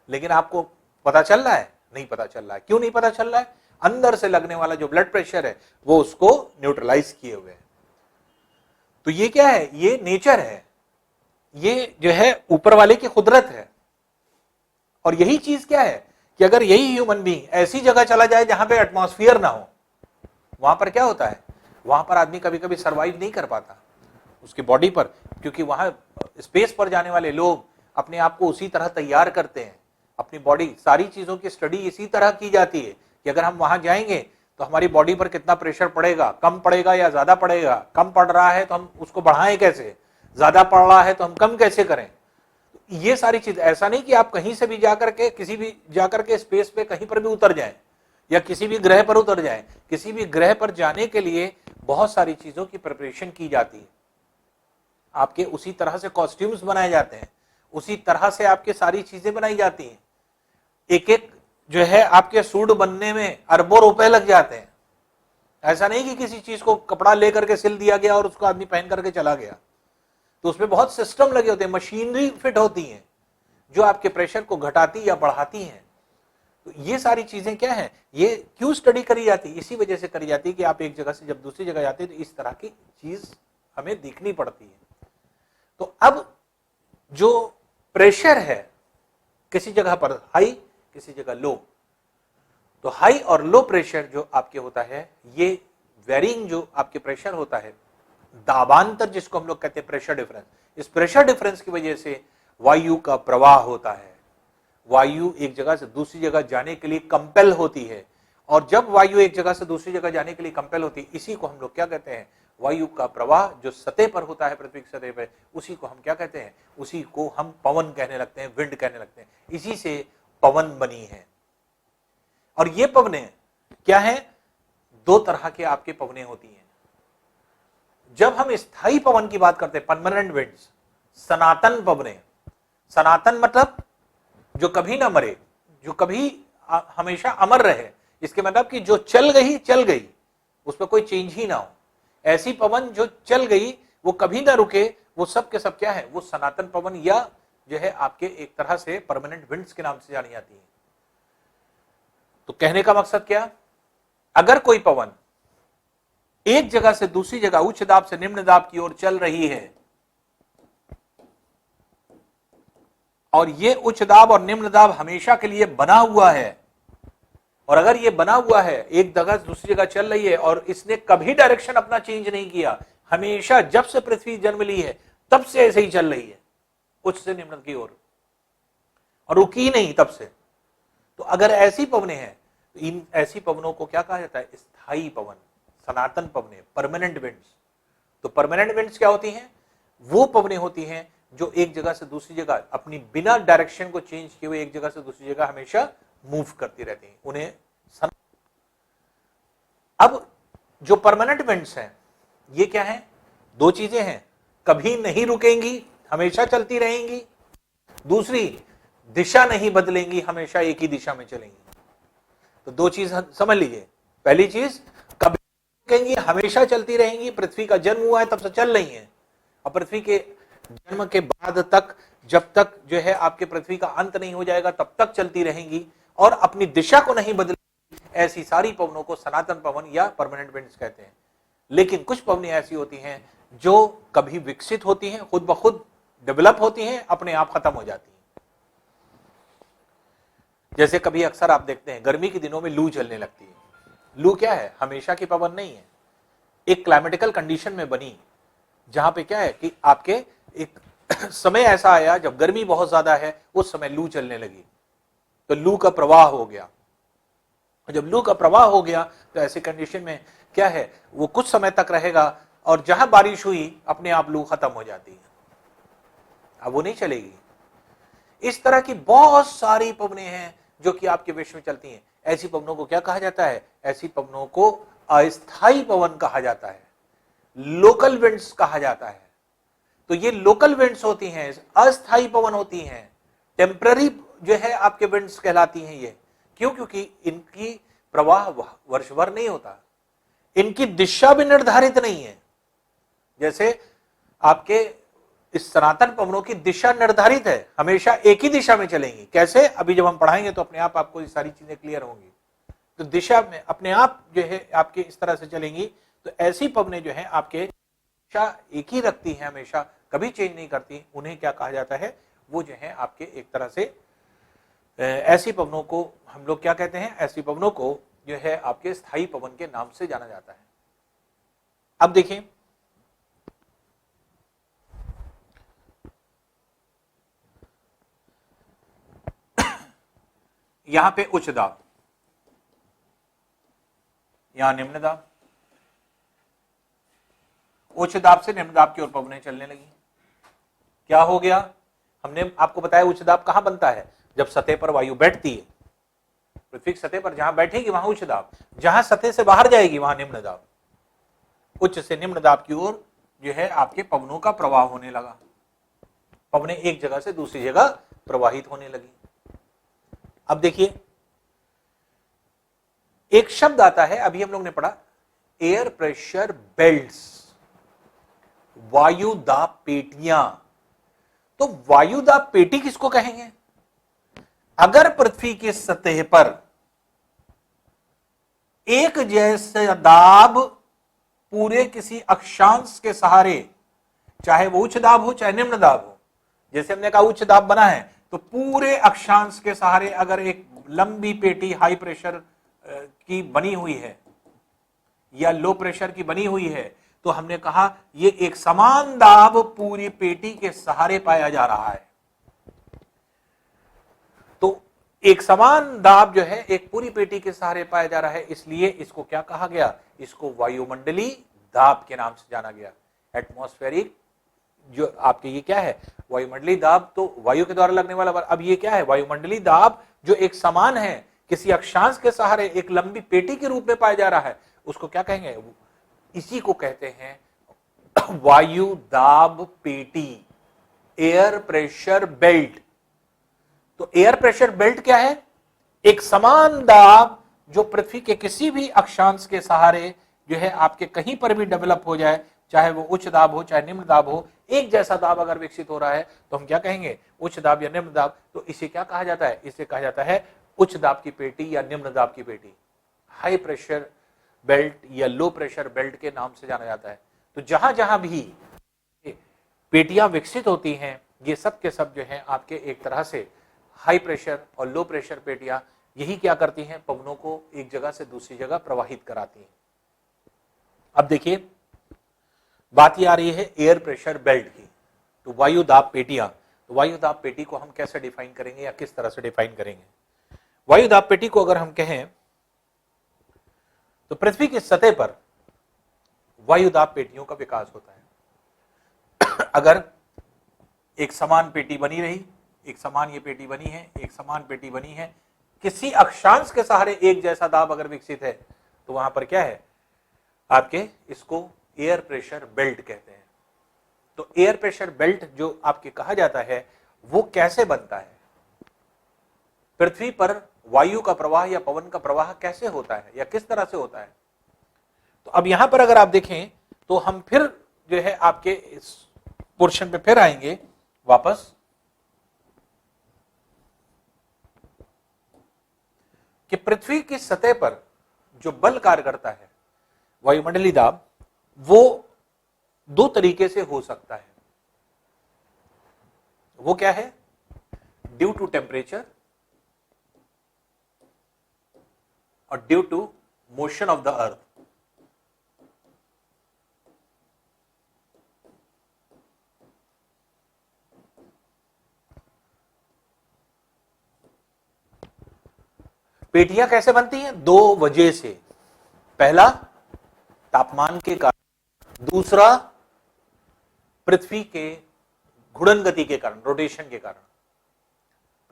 लेकिन आपको पता चल रहा है, नहीं पता चल रहा है। क्यों नहीं पता चल रहा है, अंदर से लगने वाला जो ब्लड प्रेशर है वो उसको न्यूट्रलाइज किए हुए है। तो ये क्या है, ये नेचर है, ये जो है ऊपर वाले की कुदरत है। और यही चीज क्या है कि अगर यही ह्यूमन बीइंग ऐसी जगह चला जाए जहां पे एटमॉस्फेयर ना हो, वहां पर क्या होता है, वहां पर आदमी कभी कभी सर्वाइव नहीं कर पाता उसकी बॉडी पर, क्योंकि वहां स्पेस पर जाने वाले लोग अपने आप को उसी तरह तैयार करते हैं, अपनी बॉडी, सारी चीजों की स्टडी इसी तरह की जाती है कि अगर हम वहां जाएंगे तो हमारी बॉडी पर कितना प्रेशर पड़ेगा, कम पड़ेगा या ज्यादा पड़ेगा, कम पड़ रहा है तो हम उसको बढ़ाएं कैसे, ज्यादा पड़ रहा है तो हम कम कैसे करें। ये सारी चीज, ऐसा नहीं कि आप कहीं से भी जाकर के, किसी भी जाकर के स्पेस पे कहीं पर भी उतर जाएं या किसी भी ग्रह पर उतर जाएं, किसी भी ग्रह पर जाने के लिए बहुत सारी चीजों की प्रिपरेशन की जाती है। आपके उसी तरह से कॉस्ट्यूम्स बनाए जाते हैं, उसी तरह से आपके सारी चीजें बनाई जाती हैं। एक एक जो है आपके सूट बनने में अरबों रुपए लग जाते हैं। ऐसा नहीं कि किसी चीज को कपड़ा लेकर के सिल दिया गया और उसको आदमी पहन करके चला गया। तो उसमें बहुत सिस्टम लगे होते हैं, मशीनरी फिट होती हैं जो आपके प्रेशर को घटाती या बढ़ाती हैं। तो ये सारी चीजें क्या है, ये क्यों स्टडी करी जाती है, इसी वजह से करी जाती है कि आप एक जगह से जब दूसरी जगह जाते हैं तो इस तरह की चीज हमें देखनी पड़ती है। तो अब जो प्रेशर है किसी जगह पर हाई, किसी जगह लो, तो हाई और लो प्रेशर जो आपके होता है, ये वेरिंग जो आपके प्रेशर होता है, दाबांतर जिसको हम लोग कहते हैं प्रेशर डिफरेंस, इस प्रेशर डिफरेंस की वजह से वायु का प्रवाह होता है। वायु एक जगह से दूसरी जगह जाने के लिए कंपेल होती है, और जब वायु एक जगह से दूसरी जगह जाने के लिए कंपेल होती है, इसी को हम लोग क्या कहते हैं, वायु का प्रवाह जो सतह पर होता है, पृथ्वी की सतह पर, उसी को हम क्या कहते हैं, उसी को हम पवन कहने लगते हैं, विंड कहने लगते हैं। इसी से पवन बनी है। और ये पवनें क्या है, दो तरह के आपके पवनें होती हैं। जब हम स्थायी पवन की बात करते हैं, परमानेंट विंड्स, सनातन पवनें, सनातन मतलब जो कभी ना मरे, जो कभी हमेशा अमर रहे, इसके मतलब कि जो चल गई, उस पर कोई चेंज ही ना हो, ऐसी पवन जो चल गई, वो कभी ना रुके, वो सब के सब क्या है, वो सनातन पवन या जो है आपके एक तरह से परमानेंट विंड्स के नाम से जानी जाती है। तो कहने का मकसद क्या, अगर कोई पवन एक जगह से दूसरी जगह उच्च दाब से निम्न दाब की ओर चल रही है, और ये उच्च दाब और निम्न दाब हमेशा के लिए बना हुआ है, और अगर ये बना हुआ है, एक जगह से दूसरी जगह चल रही है और इसने कभी डायरेक्शन अपना चेंज नहीं किया, हमेशा जब से पृथ्वी जन्म ली है तब से ऐसे ही चल रही है उच्च से निम्न की ओर, और रुकी नहीं तब से। तो अगर ऐसी पवनें हैं तो इन ऐसी पवनों को क्या कहा जाता है, स्थायी पवन, सनातन पवनें, परमानेंट विंड्स। तो परमानेंट विंड्स क्या होती हैं, वो पवनें होती हैं जो एक जगह से दूसरी जगह अपनी बिना डायरेक्शन को चेंज किए हुए एक जगह से दूसरी जगह हमेशा मूव करती रहती हैं, उन्हें अब जो परमानेंट विंड्स हैं ये क्या है, दो चीजें हैं, कभी नहीं रुकेंगी, हमेशा चलती रहेंगी, दूसरी दिशा नहीं बदलेंगी, हमेशा एक ही दिशा में चलेंगी। तो दो चीज समझ लीजिए, पहली चीज कभी रुकेंगी, हमेशा चलती रहेंगी, पृथ्वी का जन्म हुआ है तब से चल रही है, और पृथ्वी के जन्म के बाद तक, जब तक जो है आपके पृथ्वी का अंत नहीं हो जाएगा तब तक चलती रहेंगी और अपनी दिशा को नहीं बदलेंगी। ऐसी सारी पवनों को सनातन पवन या परमानेंट विंड्स कहते हैं। लेकिन कुछ पवनें ऐसी होती हैं जो कभी विकसित होती हैं, खुद ब खुद डेवलप होती हैं, अपने आप खत्म हो जाती हैं। जैसे कभी अक्सर आप देखते हैं गर्मी के दिनों में लू चलने लगती है। लू क्या है, हमेशा की पवन नहीं है, एक क्लाइमेटिकल कंडीशन में बनी, जहां पे क्या है कि आपके एक समय ऐसा आया जब गर्मी बहुत ज्यादा है, उस समय लू चलने लगी, तो लू का प्रवाह हो गया। और जब लू का प्रवाह हो गया तो ऐसी कंडीशन में क्या है, वो कुछ समय तक रहेगा और जहां बारिश हुई अपने आप लू खत्म हो जाती है, अब वो नहीं चलेगी। इस तरह की बहुत सारी पवनें हैं जो कि आपके विश्व में चलती हैं। ऐसी पवनों को क्या कहा जाता है, ऐसी पवनों को अस्थायी पवन कहा जाता है, लोकल विंड्स कहा जाता है। तो ये लोकल विंड्स होती हैं, अस्थायी पवन होती हैं, टेम्पररी जो है आपके विंड्स कहलाती हैं ये। क्यों, क्योंकि इनकी प्रवाह वर्ष भर नहीं होता, इनकी दिशा भी निर्धारित नहीं है। जैसे आपके इस सनातन पवनों की दिशा निर्धारित है, हमेशा एक ही दिशा में चलेंगी। कैसे, अभी जब हम पढ़ाएंगे तो अपने आप आपको ये सारी चीजें क्लियर होंगी। तो दिशा में अपने आप जो है आपके इस तरह से चलेंगी। तो ऐसी पवनें जो है आपके दिशा एक ही रखती हैं, हमेशा कभी चेंज नहीं करती, उन्हें क्या कहा जाता है, वो जो है आपके एक तरह से ऐसी पवनों को हम लोग क्या कहते हैं, ऐसी पवनों को जो है आपके स्थायी पवन के नाम से जाना जाता है। अब देखिए यहां पे उच्च दाब, यहां निम्न दाब, उच्च दाब से निम्न दाब की ओर पवनें चलने लगी। क्या हो गया, हमने आपको बताया उच्च दाब कहां बनता है, जब सतह पर वायु बैठती है, पृथ्वी की सतह पर जहां बैठेगी वहां उच्च दाब, जहां सतह से बाहर जाएगी वहां निम्न दाब। उच्च से निम्न दाब की ओर जो है आपके पवनों का प्रवाह होने लगा, पवनें एक जगह से दूसरी जगह प्रवाहित होने लगी। अब देखिए एक शब्द आता है, अभी हम लोग ने पढ़ा, एयर प्रेशर बेल्ट्स, वायु दाब पेटियां। तो वायु दाब पेटी किसको कहेंगे, अगर पृथ्वी की सतह पर एक जैसा दाब पूरे किसी अक्षांश के सहारे, चाहे वो उच्च दाब हो चाहे निम्न दाब हो, जैसे हमने कहा उच्च दाब बना है तो पूरे अक्षांश के सहारे अगर एक लंबी पेटी हाई प्रेशर की बनी हुई है या लो प्रेशर की बनी हुई है, तो हमने कहा ये एक समान दाब पूरी पेटी के सहारे पाया जा रहा है। तो एक समान दाब जो है एक पूरी पेटी के सहारे पाया जा रहा है, इसलिए इसको क्या कहा गया, इसको वायुमंडलीय दाब के नाम से जाना गया। एटमॉस्फेरिक जो आपके ये क्या है, वायुमंडलीय दाब तो वायु के द्वारा लगने वाला, अब ये क्या है, वायुमंडलीय दाब जो एक समान है किसी अक्षांश के सहारे एक लंबी पेटी के रूप में पाया जा रहा है, उसको क्या कहेंगे, इसी को कहते हैं वायु दाब पेटी, एयर प्रेशर बेल्ट। तो एयर प्रेशर बेल्ट क्या है, एक समान दाब जो पृथ्वी के किसी भी अक्षांश के सहारे जो है आपके कहीं पर भी डेवलप हो जाए, चाहे वो उच्च दाब हो चाहे निम्न दाब हो, एक जैसा दाब अगर विकसित हो रहा है तो हम क्या कहेंगे, उच्च दाब या निम्न दाब। तो इसे क्या कहा जाता है, इसे कहा जाता है उच्च दाब की पेटी या निम्न दाब की पेटी, हाई प्रेशर बेल्ट या लो प्रेशर बेल्ट के नाम से जाना जाता है। तो जहां जहां भी पेटियां विकसित होती हैं, ये सब के सब जो है आपके एक तरह से हाई प्रेशर और लो प्रेशर पेटियां यही क्या करती हैं, पवनों को एक जगह से दूसरी जगह प्रवाहित कराती हैं। अब देखिए बात ये आ रही है एयर प्रेशर बेल्ट की, तो वायु दाब पेटियां, तो वायु दाब पेटी को हम कैसे डिफाइन करेंगे या किस तरह से डिफाइन करेंगे। वायु दाब पेटी को अगर हम कहें तो पृथ्वी की सतह पर वायु दाब पेटियों का विकास होता है। अगर एक समान पेटी बनी रही, एक समान ये पेटी बनी है, एक समान पेटी बनी है, किसी अक्षांश के सहारे एक जैसा दाब अगर विकसित है, तो वहां पर क्या है, आपके इसको एयर प्रेशर बेल्ट कहते हैं। तो एयर प्रेशर बेल्ट जो आपके कहा जाता है वो कैसे बनता है, पृथ्वी पर वायु का प्रवाह या पवन का प्रवाह कैसे होता है या किस तरह से होता है। तो अब यहां पर अगर आप देखें तो हम फिर जो है आपके इस पोर्शन पे फिर आएंगे वापस कि पृथ्वी की सतह पर जो बल कार्य करता है वायुमंडलीय दाब, वो दो तरीके से हो सकता है। वो क्या है, ड्यू टू टेम्परेचर और due to motion of the earth. पेटियां कैसे बनती हैं, दो वजह से, पहला तापमान के कारण, दूसरा पृथ्वी के घूर्णन गति के कारण, रोटेशन के कारण।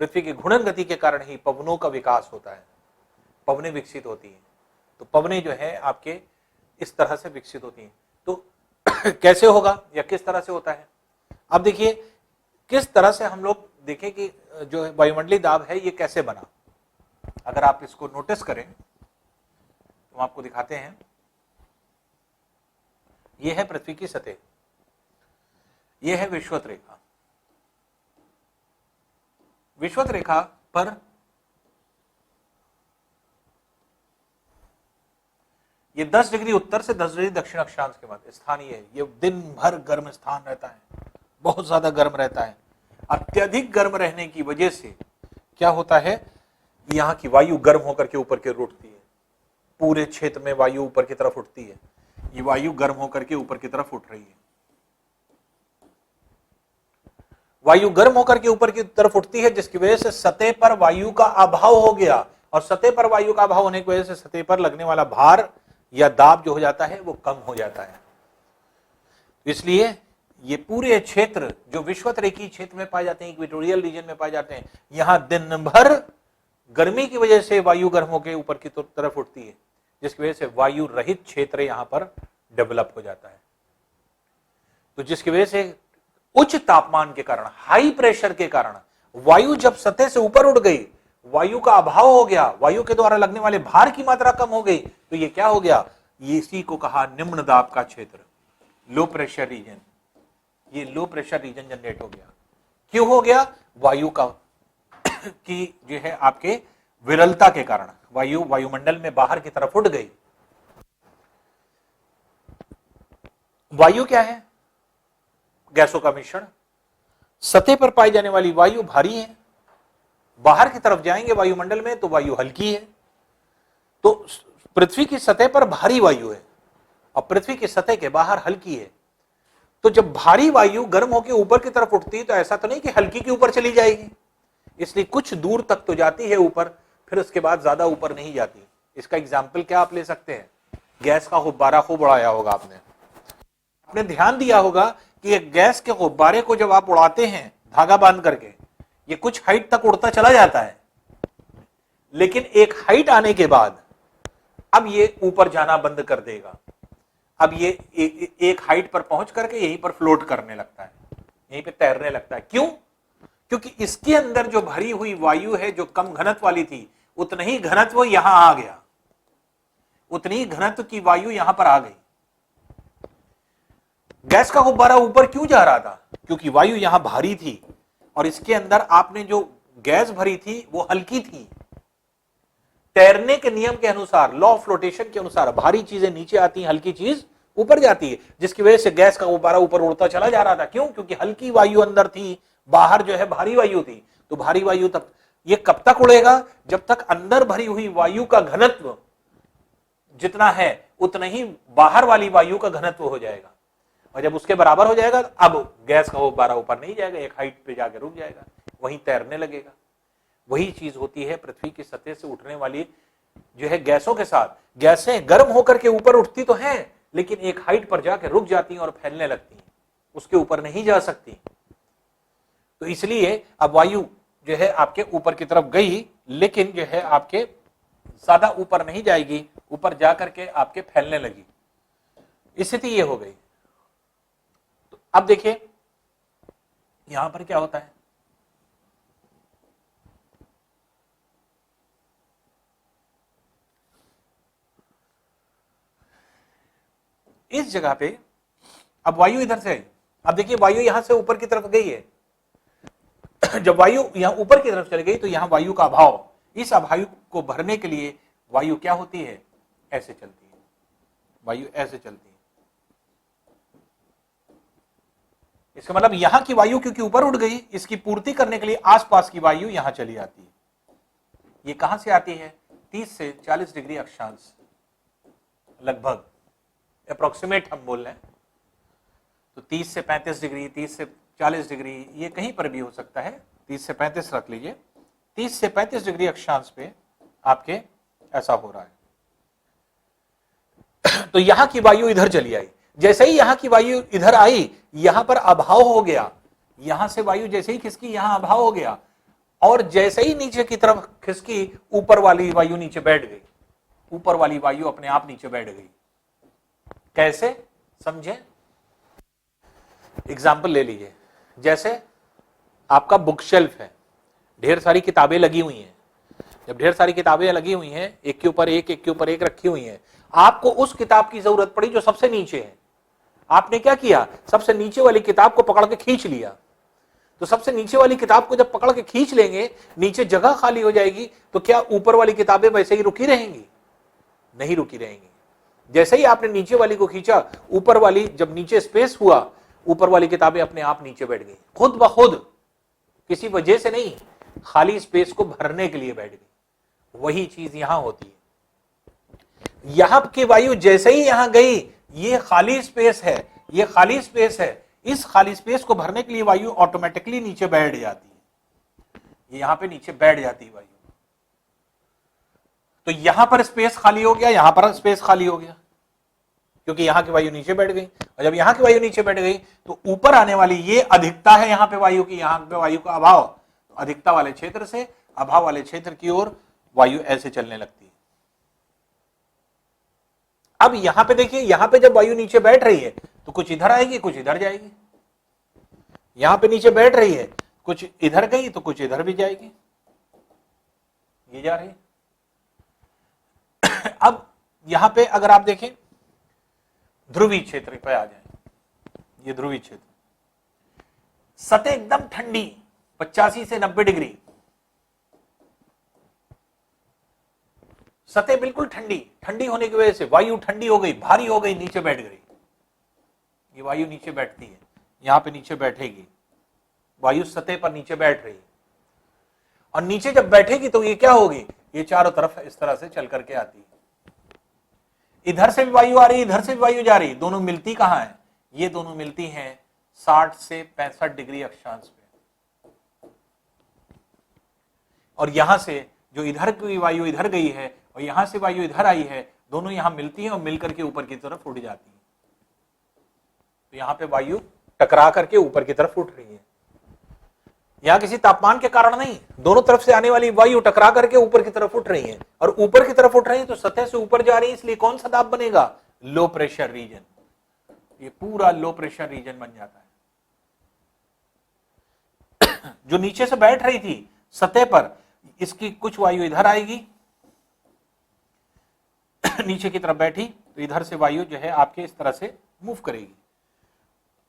पृथ्वी की घूर्णन गति के कारण ही पवनों का विकास होता है, पवनें विकसित होती हैं। तो पवनें जो है आपके इस तरह से विकसित होती हैं। तो कैसे होगा या किस तरह से होता है, अब देखिए किस तरह से हम लोग देखें कि जो वायुमंडलीय दाब है ये कैसे बना। अगर आप इसको नोटिस करें तो हम आपको दिखाते हैं, ये है पृथ्वी की सतह, ये है विषुवत रेखा। विषुवत रेखा पर ये 10 डिग्री उत्तर से 10 डिग्री दक्षिण अक्षांश के मध्य स्थान ये है। ये दिन भर गर्म स्थान रहता है, बहुत ज्यादा गर्म रहता है। अत्यधिक गर्म रहने की वजह से क्या होता है, यहां की वायु गर्म होकर के ऊपर की ओर उठती है। पूरे क्षेत्र में वायु ऊपर की तरफ उठती है। ये वायु गर्म होकर के ऊपर की तरफ उठ रही है। वायु गर्म होकर के ऊपर की तरफ उठती है, जिसकी वजह से सतह पर वायु का अभाव हो गया, और सतह पर वायु का अभाव होने की वजह से सतह पर लगने वाला भार या दाब जो हो जाता है वो कम हो जाता है। इसलिए ये पूरे क्षेत्र जो विषुवत रेखीय क्षेत्र में पाए जाते हैं, इक्वेटोरियल रीजन में पाए जाते हैं, यहां दिन भर गर्मी की वजह से वायु गर्म होकर ऊपर की तरफ उठती है, जिसकी वजह से वायु रहित क्षेत्र यहां पर डेवलप हो जाता है। तो जिसकी वजह से उच्च तापमान के कारण, हाई प्रेशर के कारण वायु जब सतह से ऊपर उठ गई, वायु का अभाव हो गया, वायु के द्वारा लगने वाले भार की मात्रा कम हो गई, तो ये क्या हो गया, ये इसी को कहा निम्न दाब का क्षेत्र, लो प्रेशर रीजन। ये लो प्रेशर रीजन जनरेट हो गया। क्यों हो गया, वायु का की जो है आपके विरलता के कारण वायु वायुमंडल में बाहर की तरफ उठ गई। वायु क्या है, गैसों का मिश्रण। सतह पर पाई जाने वाली वायु भारी है, बाहर की तरफ जाएंगे वायुमंडल में तो वायु हल्की है। तो पृथ्वी की सतह पर भारी वायु है और पृथ्वी की सतह के बाहर हल्की है। तो जब भारी वायु गर्म होकर ऊपर की तरफ उठती है तो ऐसा तो नहीं कि हल्की के ऊपर चली जाएगी, इसलिए कुछ दूर तक तो जाती है ऊपर, फिर उसके बाद ज्यादा ऊपर नहीं जाती। इसका एग्जाम्पल क्या आप ले सकते हैं, गैस का गुब्बारा खूब उड़ाया होगा आपने ध्यान दिया होगा कि एक गैस के गुब्बारे को जब आप उड़ाते हैं धागा बांध करके, ये कुछ हाइट तक उड़ता चला जाता है, लेकिन एक हाइट आने के बाद अब ये ऊपर जाना बंद कर देगा। अब ये एक हाइट पर पहुंच करके यहीं पर फ्लोट करने लगता है, यहीं पे तैरने लगता है। क्यों, क्योंकि इसके अंदर जो भरी हुई वायु है जो कम घनत्व वाली थी, उतना ही घनत्व यहां आ गया, उतनी ही घनत्व की वायु यहां पर आ गई। गैस का गुब्बारा ऊपर क्यों जा रहा था, क्योंकि वायु यहां भारी थी और इसके अंदर आपने जो गैस भरी थी वो हल्की थी। तैरने के नियम के अनुसार, लॉ ऑफ फ्लोटेशन के अनुसार, भारी चीजें नीचे आती हैं, हल्की चीज ऊपर जाती है, जिसकी वजह से गैस का गुब्बारा ऊपर उड़ता चला जा रहा था। क्यों, क्योंकि हल्की वायु अंदर थी, बाहर जो है भारी वायु थी। तो भारी वायु तब ये कब तक उड़ेगा, जब तक अंदर भरी हुई वायु का घनत्व जितना है उतना ही बाहर वाली वायु का घनत्व हो जाएगा, और जब उसके बराबर हो जाएगा अब गैस का गुब्बारा ऊपर नहीं जाएगा, एक हाइट पे जाकर रुक जाएगा, वहीं तैरने लगेगा। वही चीज होती है पृथ्वी की सतह से उठने वाली जो है गैसों के साथ। गैसें गर्म होकर के ऊपर उठती तो हैं, लेकिन एक हाइट पर जाकर रुक जाती हैं और फैलने लगती हैं, उसके ऊपर नहीं जा सकती। तो इसलिए अब वायु जो है आपके ऊपर की तरफ गई, लेकिन जो है आपके ज्यादा ऊपर नहीं जाएगी, ऊपर जाकर के आपके फैलने लगी। स्थिति ये हो गई। तो अब देखिए यहां पर क्या होता है, इस जगह पे अब वायु इधर से आई। अब देखिए वायु यहां से ऊपर की तरफ गई है। जब वायु यहां ऊपर की तरफ चली गई तो यहां वायु का अभाव, इस अभाव को भरने के लिए वायु क्या होती है, ऐसे चलती है, वायु ऐसे चलती है। इसका मतलब यहां की वायु क्योंकि ऊपर उड़ गई, इसकी पूर्ति करने के लिए आसपास की वायु यहां चली आती है। ये कहां से आती है, 30 से 40 डिग्री अक्षांश, लगभग अप्रोक्सीमेट हम बोल रहे हैं। तो 30 से 35 डिग्री, 30 से 40 डिग्री, ये कहीं पर भी हो सकता है, 30 से 35 रख लीजिए। 30 से 35 डिग्री अक्षांश पे आपके ऐसा हो रहा है। तो यहां की वायु इधर चली आई। जैसे ही यहां की वायु इधर आई, यहां पर अभाव हो गया, यहां से वायु जैसे ही खिसकी यहां अभाव हो गया, और जैसे ही नीचे की तरफ खिसकी ऊपर वाली वायु नीचे बैठ गई, ऊपर वाली वायु अपने आप नीचे बैठ गई। कैसे, समझे? एग्जाम्पल ले लीजिए, जैसे आपका बुक शेल्फ है, ढेर सारी किताबें लगी हुई हैं। जब ढेर सारी किताबें लगी हुई हैं, एक के ऊपर एक रखी हुई हैं, आपको उस किताब की जरूरत पड़ी जो सबसे नीचे है। आपने क्या किया, सबसे नीचे वाली किताब को पकड़ के खींच लिया। तो सबसे नीचे वाली किताब को जब पकड़ के खींच लेंगे, नीचे जगह खाली हो जाएगी, तो क्या ऊपर वाली किताबें वैसे ही रुकी रहेंगी? नहीं रुकी रहेंगी। जैसे ही आपने नीचे वाली को खींचा, ऊपर वाली जब नीचे स्पेस हुआ, ऊपर वाली किताबें अपने आप नीचे बैठ गई, खुद ब खुद, किसी वजह से नहीं, खाली स्पेस को भरने के लिए बैठ गई। वही चीज यहां होती है। यहां की वायु जैसे ही यहां गई, ये खाली स्पेस है, ये खाली स्पेस है, इस खाली स्पेस को भरने के लिए वायु ऑटोमेटिकली नीचे बैठ जाती है। ये यहां पे नीचे बैठ जाती है वायु। तो यहां पर स्पेस खाली हो गया, यहां पर स्पेस खाली हो गया, क्योंकि यहां की वायु नीचे बैठ गई। और जब यहां की वायु नीचे बैठ गई, तो ऊपर आने वाली ये अधिकता है यहां पे वायु की, यहां पे वायु का अभाव, तो अधिकता वाले क्षेत्र से अभाव वाले क्षेत्र की ओर वायु ऐसे चलने लगती है। अब यहां पे देखिए, यहां पे जब वायु नीचे बैठ रही है तो कुछ इधर आएगी, कुछ इधर जाएगी। यहां पे नीचे बैठ रही है, कुछ इधर गई तो कुछ इधर भी जाएगी, ये जा रही है। अब यहां पे अगर आप देखें, ध्रुवीय क्षेत्र पे आ जाए, ये ध्रुवीय क्षेत्र, सतह एकदम ठंडी 85 से 90 डिग्री, सतह बिल्कुल ठंडी, ठंडी होने की वजह से वायु ठंडी हो गई, भारी हो गई, नीचे बैठ गई। ये वायु नीचे बैठती है, यहां पे नीचे बैठेगी वायु, सतह पर नीचे बैठ रही है। और नीचे जब बैठेगी तो ये क्या होगी, ये चारों तरफ इस तरह से चल करके आती है। इधर से भी वायु आ रही, इधर से भी वायु जा रही, दोनों मिलती कहां है, ये दोनों मिलती हैं 60 से 65 डिग्री अक्षांश पे। और यहां से जो इधर की वायु इधर गई है और यहां से वायु इधर आई है, दोनों यहां मिलती हैं और मिलकर के ऊपर की तरफ उड़ जाती है। तो यहां पे वायु टकरा करके ऊपर की तरफ उठ रही है। यहां किसी तापमान के कारण नहीं, दोनों तरफ से आने वाली वायु टकरा करके ऊपर की तरफ उठ रही है, और ऊपर की तरफ उठ रही है तो सतह से ऊपर जा रही है, इसलिए कौन सा दाब बनेगा, लो प्रेशर रीजन। ये पूरा लो प्रेशर रीजन बन जाता है। जो नीचे से बैठ रही थी सतह पर, इसकी कुछ वायु इधर आएगी, नीचे की तरफ बैठी तो इधर से वायु जो है आपके इस तरह से मूव करेगी।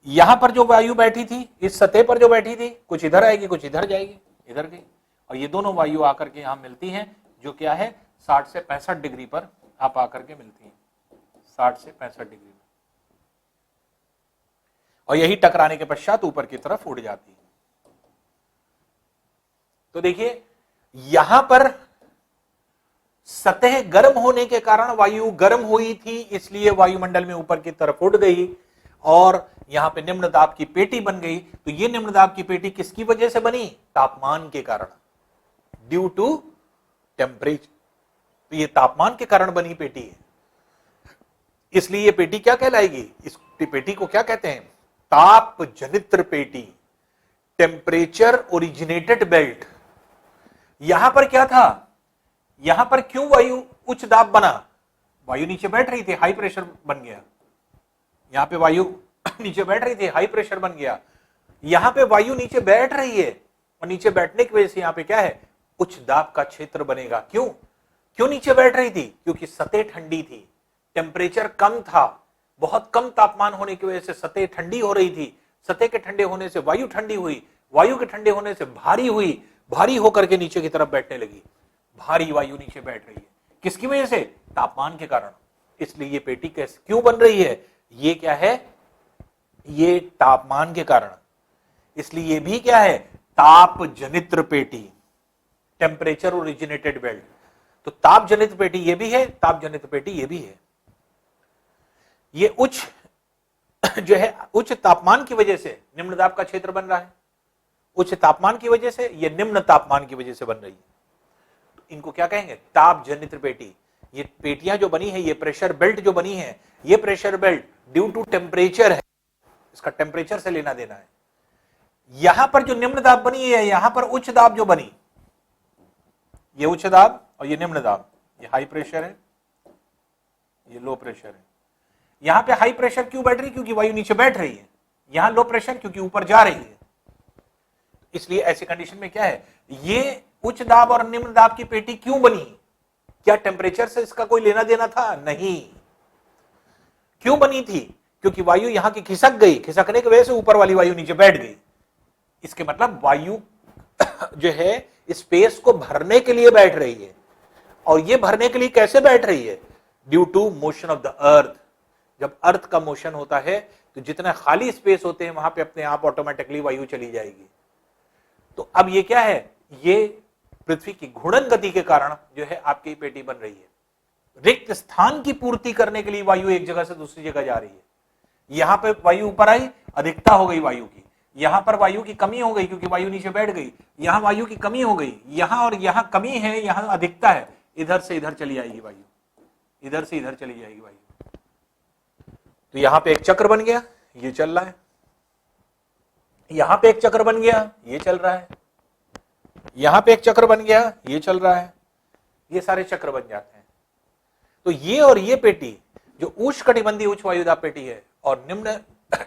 यहां पर जो वायु बैठी थी, इस सतह पर जो बैठी थी, कुछ इधर आएगी, कुछ इधर जाएगी, इधर गई, और ये दोनों वायु आकर के यहां मिलती हैं, जो क्या है 60 से 65 डिग्री पर आप आकर के मिलती हैं, 60 से 65 डिग्री में, और यही टकराने के पश्चात ऊपर की तरफ उड़ जाती है। तो देखिए यहां पर सतह गर्म होने के कारण वायु गर्म हुई थी, इसलिए वायुमंडल में ऊपर की तरफ उड़ गई, और यहां पे निम्न दाब की पेटी बन गई। तो ये निम्न दाब की पेटी किसकी वजह से बनी, तापमान के कारण, ड्यू टू टेम्परेचर। तो ये तापमान के कारण बनी पेटी है, इसलिए ये पेटी क्या कहलाएगी, इस पेटी को क्या कहते हैं, ताप जनित्र पेटी, टेम्परेचर ओरिजिनेटेड बेल्ट। यहां पर क्या था, यहां पर क्यों वायु उच्च दाब बना, वायु नीचे बैठ रही थी, हाई प्रेशर बन गया, यहां पे वायु नीचे बैठ रही थी, हाई प्रेशर बन गया, यहां पे वायु नीचे बैठ रही है और नीचे बैठने की वजह से यहां पे क्या है, उच्च दाब का क्षेत्र बनेगा। क्यों क्यों नीचे बैठ रही थी? क्योंकि सतह ठंडी थी, टेम्परेचर कम था, बहुत कम तापमान होने की वजह से सतह ठंडी हो रही थी। सतह के ठंडे होने से वायु ठंडी हुई, वायु के ठंडे होने से भारी हुई, भारी होकर के नीचे की तरफ बैठने लगी। भारी वायु नीचे बैठ रही है, किसकी वजह से? तापमान के कारण। इसलिए ये पेटी कैसे क्यों बन रही है? ये क्या है? ये तापमान के कारण। इसलिए ये भी क्या है? ताप जनित्र पेटी, टेम्परेचर ओरिजिनेटेड बेल्ट। तो ताप जनित पेटी ये भी है, ताप जनित पेटी ये भी है। ये उच्च जो है, उच्च तापमान की वजह से निम्न दाब का क्षेत्र बन रहा है, उच्च तापमान की वजह से, ये निम्न तापमान की वजह से बन रही है। तो इनको क्या कहेंगे? ताप जनित्र पेटी। ये पेटियां जो बनी है, ये प्रेशर बेल्ट जो बनी है, ये pressure belt due to temperature है, इसका टेम्परेचर से लेना देना है। यहां पर जो निम्न दाब बनी है, यहां पर उच्च दाब जो बनी, ये उच्च दाब और ये निम्न दाब, ये हाई प्रेशर है, ये लो प्रेशर है। यहां पे हाई प्रेशर क्यों बैठ रही? क्योंकि वायु नीचे बैठ रही है। यहां लो प्रेशर क्योंकि ऊपर जा रही है। इसलिए ऐसी कंडीशन में क्या है, ये उच्च दाब और निम्न दाब की पेटी क्यों बनी? क्या टेम्परेचर से इसका कोई लेना देना था? नहीं। क्यों बनी थी? क्योंकि वायु यहां की खिसक गई, खिसकने की वजह से ऊपर वाली वायु नीचे बैठ गई। इसके मतलब वायु जो है स्पेस को भरने के लिए बैठ रही है। और ये भरने के लिए कैसे बैठ रही है? Due to motion of the earth. जब अर्थ का मोशन होता है तो जितना खाली स्पेस होते हैं वहां पे अपने आप ऑटोमेटिकली वायु चली जाएगी। तो अब ये क्या है? ये पृथ्वी की घूर्णन गति के कारण जो है आपकी पेटी बन रही है। रिक्त स्थान की पूर्ति करने के लिए वायु एक जगह से दूसरी जगह जा रही है। यहां पे वायु ऊपर आई, अधिकता हो गई वायु की। यहां पर वायु की कमी हो गई क्योंकि वायु नीचे बैठ गई। यहां वायु की कमी हो गई, यहां और यहां कमी है, यहां अधिकता है, इधर से इधर चली आएगी वायु, इधर से इधर चली जाएगी वायु। तो यहां पे एक चक्र बन गया, ये चल रहा है। यहां पे एक चक्र बन गया, ये चल रहा है। यहां पे एक चक्र बन गया, ये चल रहा है। ये सारे चक्र बन जाते हैं। तो ये और ये पेटी जो उष्णकटिबंधीय उच्च वायुदाब पेटी है और निम्न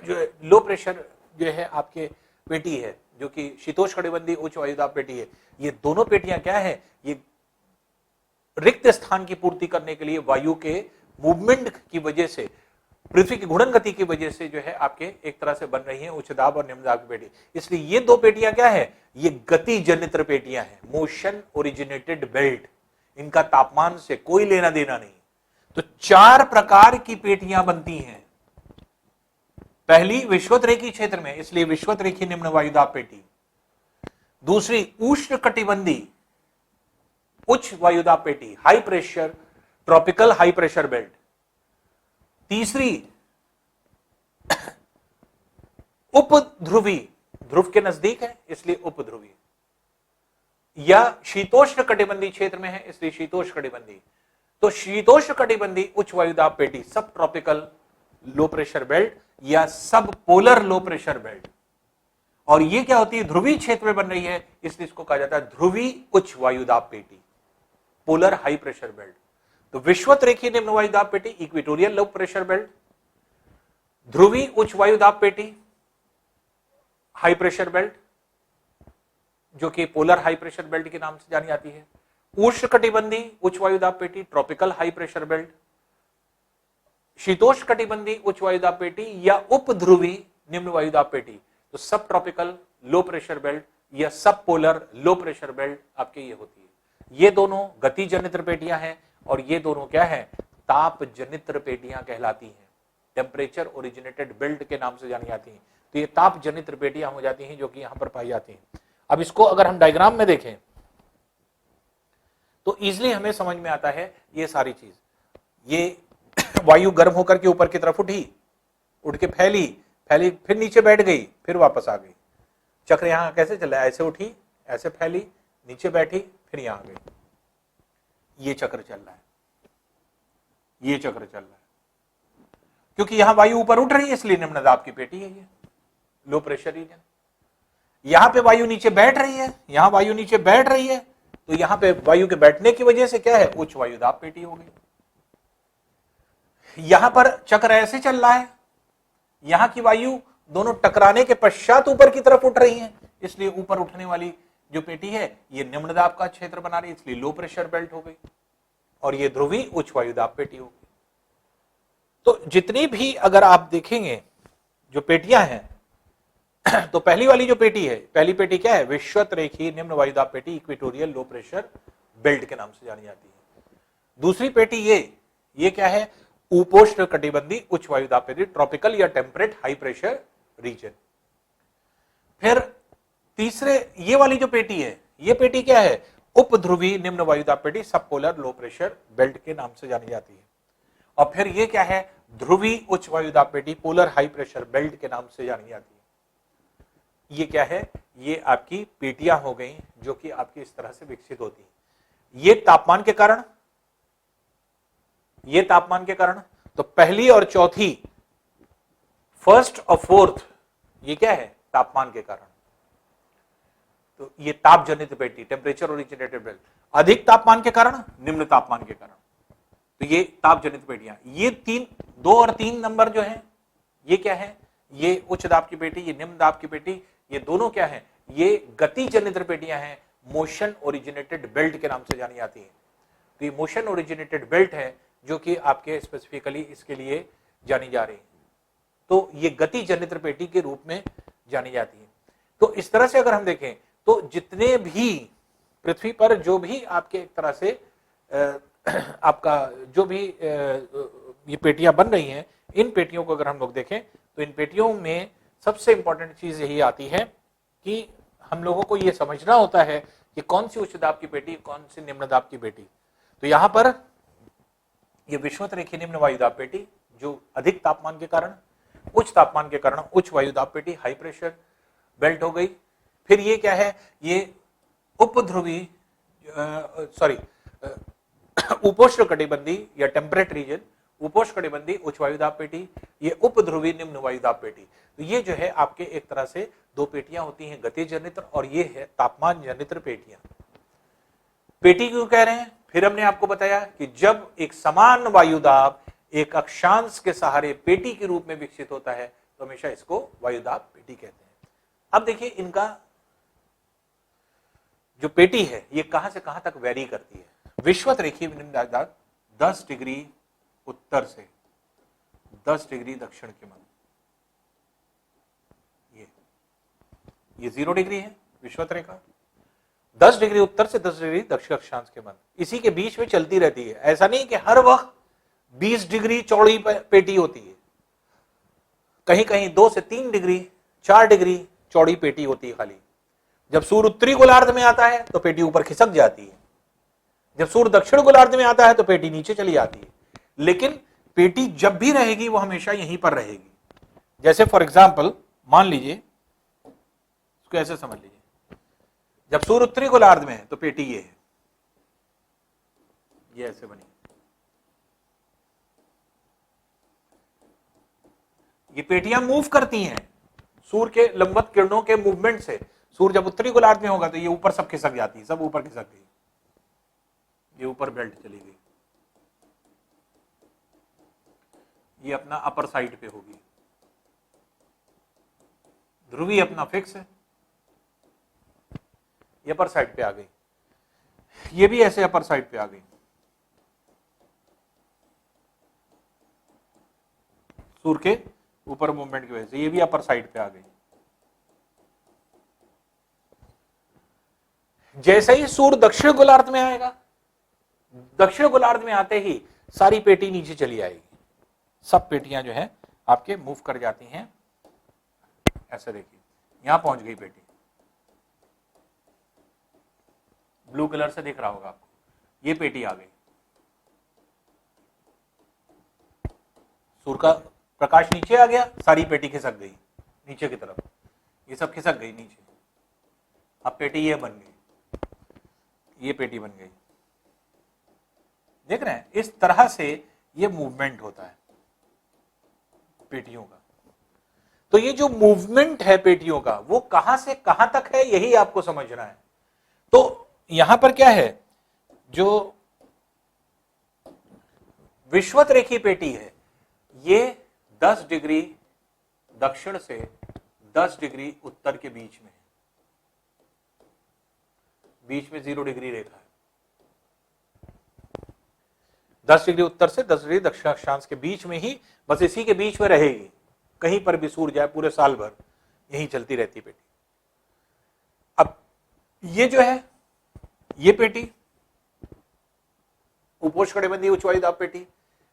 जो लो प्रेशर जो है आपके पेटी है, जो कि शीतोष्णकटिबंधीय उच्च वायुदाब पेटी है, ये दोनों पेटियां क्या है? ये रिक्त स्थान की पूर्ति करने के लिए वायु के मूवमेंट की वजह से, पृथ्वी की घूर्णन गति की वजह से जो है आपके एक तरह से बन रही है उच्च दाब और निम्न दाब की पेटी। इसलिए ये दो पेटियां क्या है? ये गति जनित्र पेटियां हैं, मोशन ओरिजिनेटेड बेल्ट। इनका तापमान से कोई लेना देना नहीं। तो चार प्रकार की पेटियां बनती हैं। पहली विश्वतरेखी क्षेत्र में, इसलिए विश्वतरेखी निम्न वायुदाब पेटी। दूसरी उष्णकटिबंधीय उच्च वायुदाब पेटी, high pressure tropical high pressure belt. तीसरी उपध्रुवी, ध्रुव के नजदीक है इसलिए उपध्रुवी, या शीतोष्ण कटिबंधीय क्षेत्र में है इसलिए शीतोष्ण कटिबंधीय। तो शीतोष्ण कटिबंधीय उच्च वायुदाब पेटी सब ट्रॉपिकल लो प्रेशर बेल्ट या सब पोलर लो प्रेशर बेल्ट। और ये क्या होती है? ध्रुवीय क्षेत्र में बन रही है इसलिए इसको कहा जाता है ध्रुवीय उच्च वायुदाब पेटी, पोलर हाई प्रेशर बेल्ट। तो विश्वतरेखीय निम्न वायुदाब पेटी इक्वेटोरियल लो प्रेशर बेल्ट, ध्रुवीय उच्च वायुदाब पेटी हाई प्रेशर बेल्ट जो कि पोलर हाई प्रेशर बेल्ट के नाम से जानी जाती है, उष्णकटिबंधीय उच्च वायुदाब पेटी ट्रॉपिकल हाई प्रेशर बेल्ट, शीतोष्ण कटिबंधीय उच्च वायुदाब पेटी या उपध्रुवीय निम्न वायुदाब पेटी, तो सब ट्रॉपिकल लो प्रेशर बेल्ट या सब पोलर लो प्रेशर बेल्ट आपके ये होती है। ये दोनों गति जनित्र पेटियां हैं और ये दोनों क्या है? ताप जनित्र पेटियां कहलाती हैं, टेम्परेचर ओरिजिनेटेड बेल्ट के नाम से जानी जाती हैं। तो ये ताप जनित्र पेटियां हो जाती हैं जो कि यहां पर पाई जाती हैं। अब इसको अगर हम डायग्राम में देखें तो इजिली हमें समझ में आता है ये सारी चीज। ये वायु गर्म होकर के ऊपर की तरफ उठी, उठ के फैली, फिर नीचे बैठ गई, फिर वापस आ गई। चक्र यहां कैसे चला? ऐसे उठी, ऐसे फैली, नीचे बैठी, फिर यहां आ गई। ये चक्र चल रहा है, ये चक्र चल रहा है क्योंकि यहां वायु ऊपर उठ रही है इसलिए निम्न दाब की पेटी है ये लो प्रेशर रीजन। यहां पे वायु नीचे बैठ रही है, यहां वायु नीचे बैठ रही है, तो यहां पे वायु के बैठने की वजह से क्या है? उच्च वायुदाब पेटी हो गई। यहां पर चक्र ऐसे चल रहा है, यहां की वायु दोनों टकराने के पश्चात ऊपर की तरफ उठ रही हैं, इसलिए ऊपर उठने वाली जो पेटी है ये निम्न दाब का क्षेत्र बना रही है, इसलिए लो प्रेशर बेल्ट हो गई, और ये ध्रुवी उच्च वायुदाब पेटी हो गई। तो जितनी भी अगर आप देखेंगे जो पेटियां हैं, तो पहली वाली जो पेटी है, पहली पेटी क्या है, विश्वत रेखीय निम्न वायुदाब पेटी, इक्वेटोरियल लो प्रेशर बेल्ट के नाम से जानी जाती है। दूसरी पेटी ये क्या है, उपोष्ण कटिबंधी उच्च वायुदाब पेटी, ट्रॉपिकल या टेम्परेट हाई प्रेशर रीजन। फिर तीसरे ये वाली जो पेटी है, ये पेटी क्या है, उपध्रुवी निम्न वायुदाब पेटी, सबपोलर लो प्रेशर बेल्ट के नाम से जानी जाती है। और फिर ये क्या है, ध्रुवी उच्च वायुदाब पेटी, पोलर हाई प्रेशर बेल्ट के नाम से जानी जाती है। ये क्या है, ये आपकी पेटियां हो गई जो कि आपकी इस तरह से विकसित होती है। ये तापमान के कारण, तो पहली और चौथी, फर्स्ट और फोर्थ, ये क्या है, तापमान के कारण। तो ये ताप जनित पेटी, टेम्परेचर ओरिजिनेटेड बेल्ट, अधिक तापमान के कारण, निम्न तापमान के कारण, तो ये ताप जनित पेटियां। ये 2 और 3 नंबर जो है, ये क्या है, ये उच्च दाब की पेटी, ये निम्न दाब की पेटी, ये दोनों क्या है, ये गति जनित पेटियां हैं, मोशन ओरिजिनेटेड बेल्ट के नाम से जानी जाती है। तो ये मोशन ओरिजिनेटेड बेल्ट है जो कि आपके स्पेसिफिकली इसके लिए जानी जा रही है, तो ये गति जनित पेटी के रूप में जानी जाती है। तो इस तरह से अगर हम देखें तो जितने भी पृथ्वी पर जो भी आपके एक तरह से आपका जो भी ये पेटियां बन रही हैं, इन पेटियों को अगर हम लोग देखें तो इन पेटियों में सबसे इंपॉर्टेंट चीज यही आती है कि हम लोगों को ये समझना होता है कि कौन सी उच्च दाब की पेटी, कौन सी निम्न दाब की पेटी। तो यहां पर ये विषुवत रेखीय निम्न वायुदाब पेटी जो अधिक तापमान के कारण, उच्च तापमान के कारण उच्च वायुदाब पेटी, हाई प्रेशर बेल्ट हो गई। फिर ये क्या है, ये उपध्रुवी उपोष्ण कटिबंधी या टेम्परेट रीजन, उपोष्ण कटिबंधी उच्च वायुदाब पेटी, ये उपध्रुवी निम्न वायुदाब पेटी। तो ये जो है आपके एक तरह से 2 पेटियां होती हैं, गति जनित्र और ये है तापमान जनित्र पेटियां। पेटी क्यों कह रहे हैं, फिर हमने आपको बताया कि जब एक समान वायुदाब एक अक्षांश के सहारे पेटी के रूप में विकसित होता है तो हमेशा इसको वायुदाब पेटी कहते हैं। अब देखिए इनका जो पेटी है ये कहां से कहां तक वेरी करती है। विषुवत रेखीय निम्न वायुदाब 10 डिग्री उत्तर से 10 डिग्री दक्षिण के मध्य, ये 0 डिग्री है विषुवत रेखा, 10 डिग्री उत्तर से 10 डिग्री दक्षिण अक्षांश के मध्य, इसी के बीच में चलती रहती है। ऐसा नहीं कि हर वक्त 20 डिग्री चौड़ी पेटी होती है, कहीं कहीं 2 से 3 डिग्री 4 डिग्री चौड़ी पेटी होती है खाली। जब सूर्य उत्तरी गोलार्ध में आता है तो पेटी ऊपर खिसक जाती है, जब सूर्य दक्षिण गोलार्ध में आता है तो पेटी नीचे चली जाती है। लेकिन पेटी जब भी रहेगी वो हमेशा यहीं पर रहेगी। जैसे फॉर एग्जाम्पल मान लीजिए, इसको ऐसे समझ लीजिए, जब सूर्य उत्तरी गोलार्ध में है तो पेटी ये है, ये ऐसे बनी, ये पेटियां मूव करती हैं सूर्य के लंबवत किरणों के मूवमेंट से। सूर्य जब उत्तरी गोलार्ध में होगा तो ये ऊपर सब खिसक जाती है, सब ऊपर खिसक गई, ये ऊपर बेल्ट चली गई, ये अपना अपर साइड पे होगी, ध्रुवी अपना फिक्स है, ये अपर साइड पे आ गई, ये भी ऐसे अपर साइड पे आ गई, सूर्य के ऊपर मूवमेंट की वजह से ये भी अपर साइड पे आ गई। जैसे ही सूर्य दक्षिण गोलार्ध में आएगा, दक्षिण गोलार्ध में आते ही सारी पेटी नीचे चली आएगी, सब पेटियां जो है आपके मूव कर जाती हैं। ऐसे देखिए यहां पहुंच गई पेटी, ब्लू कलर से दिख रहा होगा आपको, ये पेटी आ गई, सूर्य का प्रकाश नीचे आ गया, सारी पेटी खिसक गई नीचे की तरफ, ये सब खिसक गई नीचे, अब पेटी ये बन गई, ये पेटी बन गई। देख रहे हैं इस तरह से ये मूवमेंट होता है पेटियों का। तो ये जो मूवमेंट है पेटियों का वो कहां से कहां तक है, यही आपको समझना है। तो यहां पर क्या है, जो विषुवत रेखीय पेटी है ये 10 डिग्री दक्षिण से 10 डिग्री उत्तर के बीच में है, बीच में 0 डिग्री रेखा है। 10 डिग्री उत्तर से 10 डिग्री दक्षिण अक्षांश के बीच में ही, बस इसी के बीच में रहेगी, कहीं पर भी सूर जाए पूरे साल भर यही चलती रहती पेटी। अब ये जो है ये पेटी उपोष्णकटिबंधीय उच्च वायु दाब पेटी,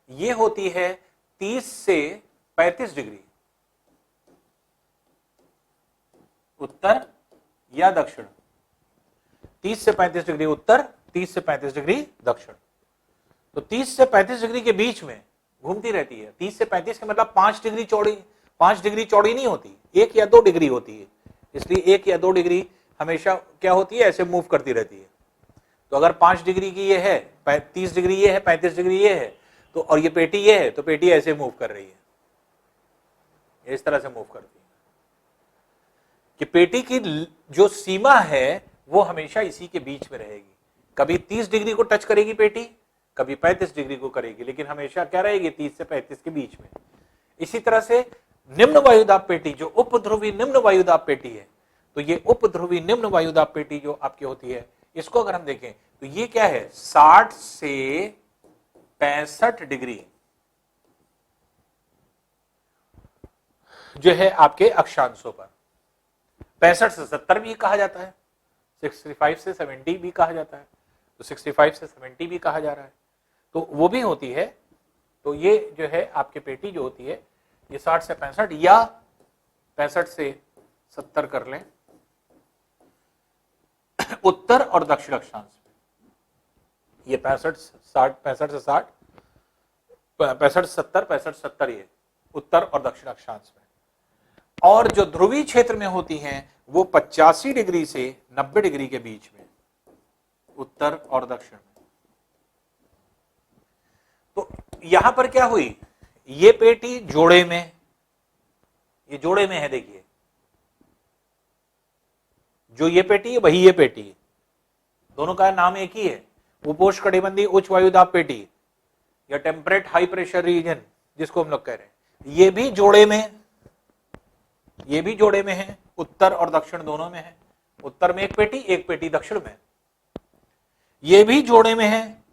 ये होती है 30 से 35 डिग्री उत्तर या दक्षिण, 30 से 35 डिग्री उत्तर, 30 से 35 डिग्री दक्षिण। तो 30 से 35 डिग्री के बीच में घूमती रहती है। 30 से 35 का मतलब 5 डिग्री चौड़ी, 5 डिग्री चौड़ी नहीं होती, 1 या 2 डिग्री होती है। इसलिए 1 या 2 डिग्री हमेशा क्या होती है, ऐसे मूव करती रहती है। तो अगर 5 डिग्री की ये है, 30 डिग्री ये है, 35 डिग्री ये है, तो और ये पेटी ये है, तो पेटी ऐसे मूव कर रही है, इस तरह से मूव करती है कि पेटी की जो सीमा है वो हमेशा इसी के बीच में रहेगी। कभी 30 डिग्री को टच करेगी पेटी, कभी 35 डिग्री को करेगी, लेकिन हमेशा क्या रहेगी, 30 से 35 के बीच में। इसी तरह से निम्न वायुदाब पेटी, जो उपध्रुवी निम्न वायुदाब पेटी है, तो ये उपध्रुवी निम्न वायुदाब पेटी जो आपकी होती है, इसको अगर हम देखें तो ये क्या है, 60 से 65 डिग्री जो है आपके अक्षांशों पर, 65 से 70 भी कहा जाता है, 65 से 70 भी कहा जाता है, तो 65 से 70 भी कहा जा रहा है, तो वो भी होती है। तो ये जो है आपके पेटी जो होती है, ये 60 से 65 या 65 से 70 कर लें उत्तर और दक्षिण अक्षांश में। ये 65 60 65 से 60, 65 70 65 70 ये उत्तर और दक्षिण अक्षांश में। और जो ध्रुवीय क्षेत्र में होती हैं वो 85 डिग्री से 90 डिग्री के बीच में, उत्तर और दक्षिण में। तो यहां पर क्या हुई, ये पेटी जोड़े में, ये जोड़े में है, देखिए जो ये पेटी है वही ये पेटी है, दोनों का नाम एक ही है, उपोष्णकटिबंधीय उच्च वायुदाब पेटी या टेम्परेट हाई प्रेशर रीजन जिसको हम लोग कह रहे हैं। ये भी जोड़े में, ये भी जोड़े में है, उत्तर और दक्षिण दोनों में है। उत्तर में एक पेटी दक्षिण में। ये भी जोड़े में है,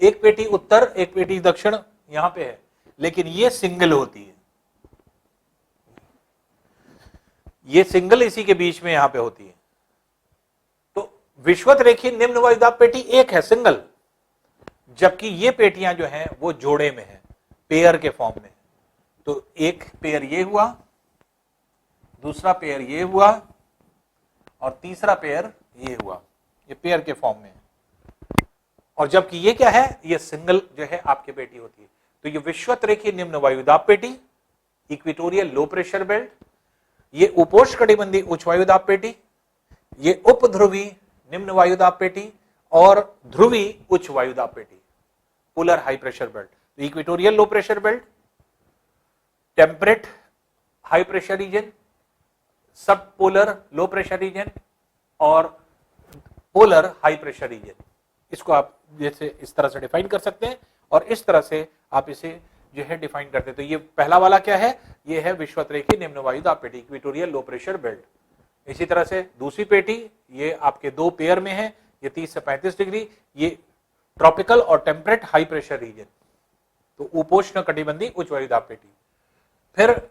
एक पेटी उत्तर एक पेटी दक्षिण यहां पे है, लेकिन ये सिंगल होती है, ये सिंगल इसी के बीच में यहां पे होती है। तो विषुवत रेखीय निम्न वायुदाब पेटी एक है, सिंगल, जबकि ये पेटियां जो हैं वो जोड़े में है, पेयर के फॉर्म में। तो एक पेयर ये हुआ, दूसरा पेयर ये हुआ और तीसरा पेयर ये हुआ, ये पेयर के फॉर्म में है। और जबकि ये क्या है, ये सिंगल जो है आपकी पेटी होती है। तो ये विषुवत रेखीय निम्न वायुदाब पेटी, इक्वेटोरियल लो प्रेशर बेल्ट, ये उपोष्णकटिबंधीय उच्च वायुदाब पेटी, ये उपध्रुवी निम्न वायुदाब पेटी और ध्रुवी उच्च वायुदाब पेटी, पोलर हाई प्रेशर बेल्ट। तो equatorial low pressure belt, temperate high pressure region, सब पोलर लो प्रेशर रीजन और पोलर हाई प्रेशर रीजन। इसको आप जैसे इस तरह से डिफाइन कर सकते हैं और इस तरह से आप इसे जो है डिफाइन करते हैं। तो ये पहला वाला क्या है, ये है विषुवत रेखीय निम्न वायुदाब पेटी, इक्वेटोरियल लो प्रेशर बेल्ट। इसी तरह से दूसरी पेटी, ये आपके दो पेयर में है, ये 30 से 35 डिग्री, ये ट्रॉपिकल और टेम्परेट हाई प्रेशर रीजन, तो उपोष्णकटिबंधीय उच्च वायुदाब पेटी। फिर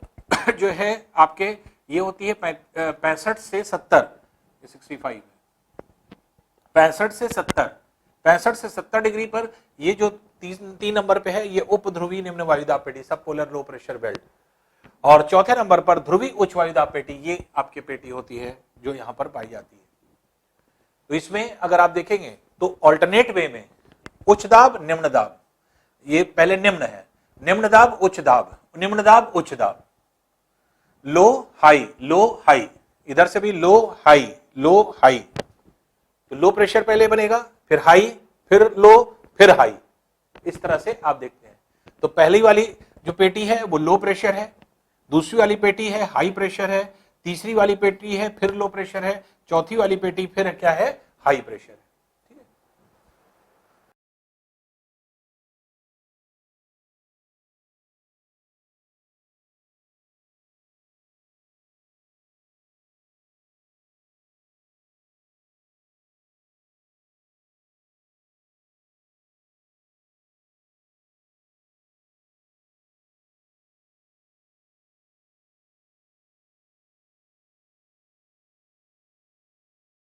जो है आपके ये होती है 65 से 70, 65 65 से 70, 65 से 70 डिग्री पर ये जो तीन नंबर पे है, ये उपध्रुवी निम्न वायुदाब पेटी, सब पोलर लो प्रेशर बेल्ट। और चौथे नंबर पर ध्रुवी उच्च वायुदाब पेटी, ये आपकी पेटी होती है जो यहां पर पाई जाती है। तो इसमें अगर आप देखेंगे तो ऑल्टरनेट वे में उच्च दाब निम्न दाब, ये पहले निम्न है, निम्न दाब उच्च दाब, निम्न दाब उच्च दाब, लो हाई, इधर से भी लो हाई, तो लो प्रेशर पहले बनेगा, फिर हाई, फिर लो, फिर हाई, इस तरह से आप देखते हैं। तो पहली वाली जो पेटी है वो लो प्रेशर है, दूसरी वाली पेटी है हाई प्रेशर है, तीसरी वाली पेटी है फिर लो प्रेशर है, चौथी वाली पेटी फिर क्या है, हाई प्रेशर है।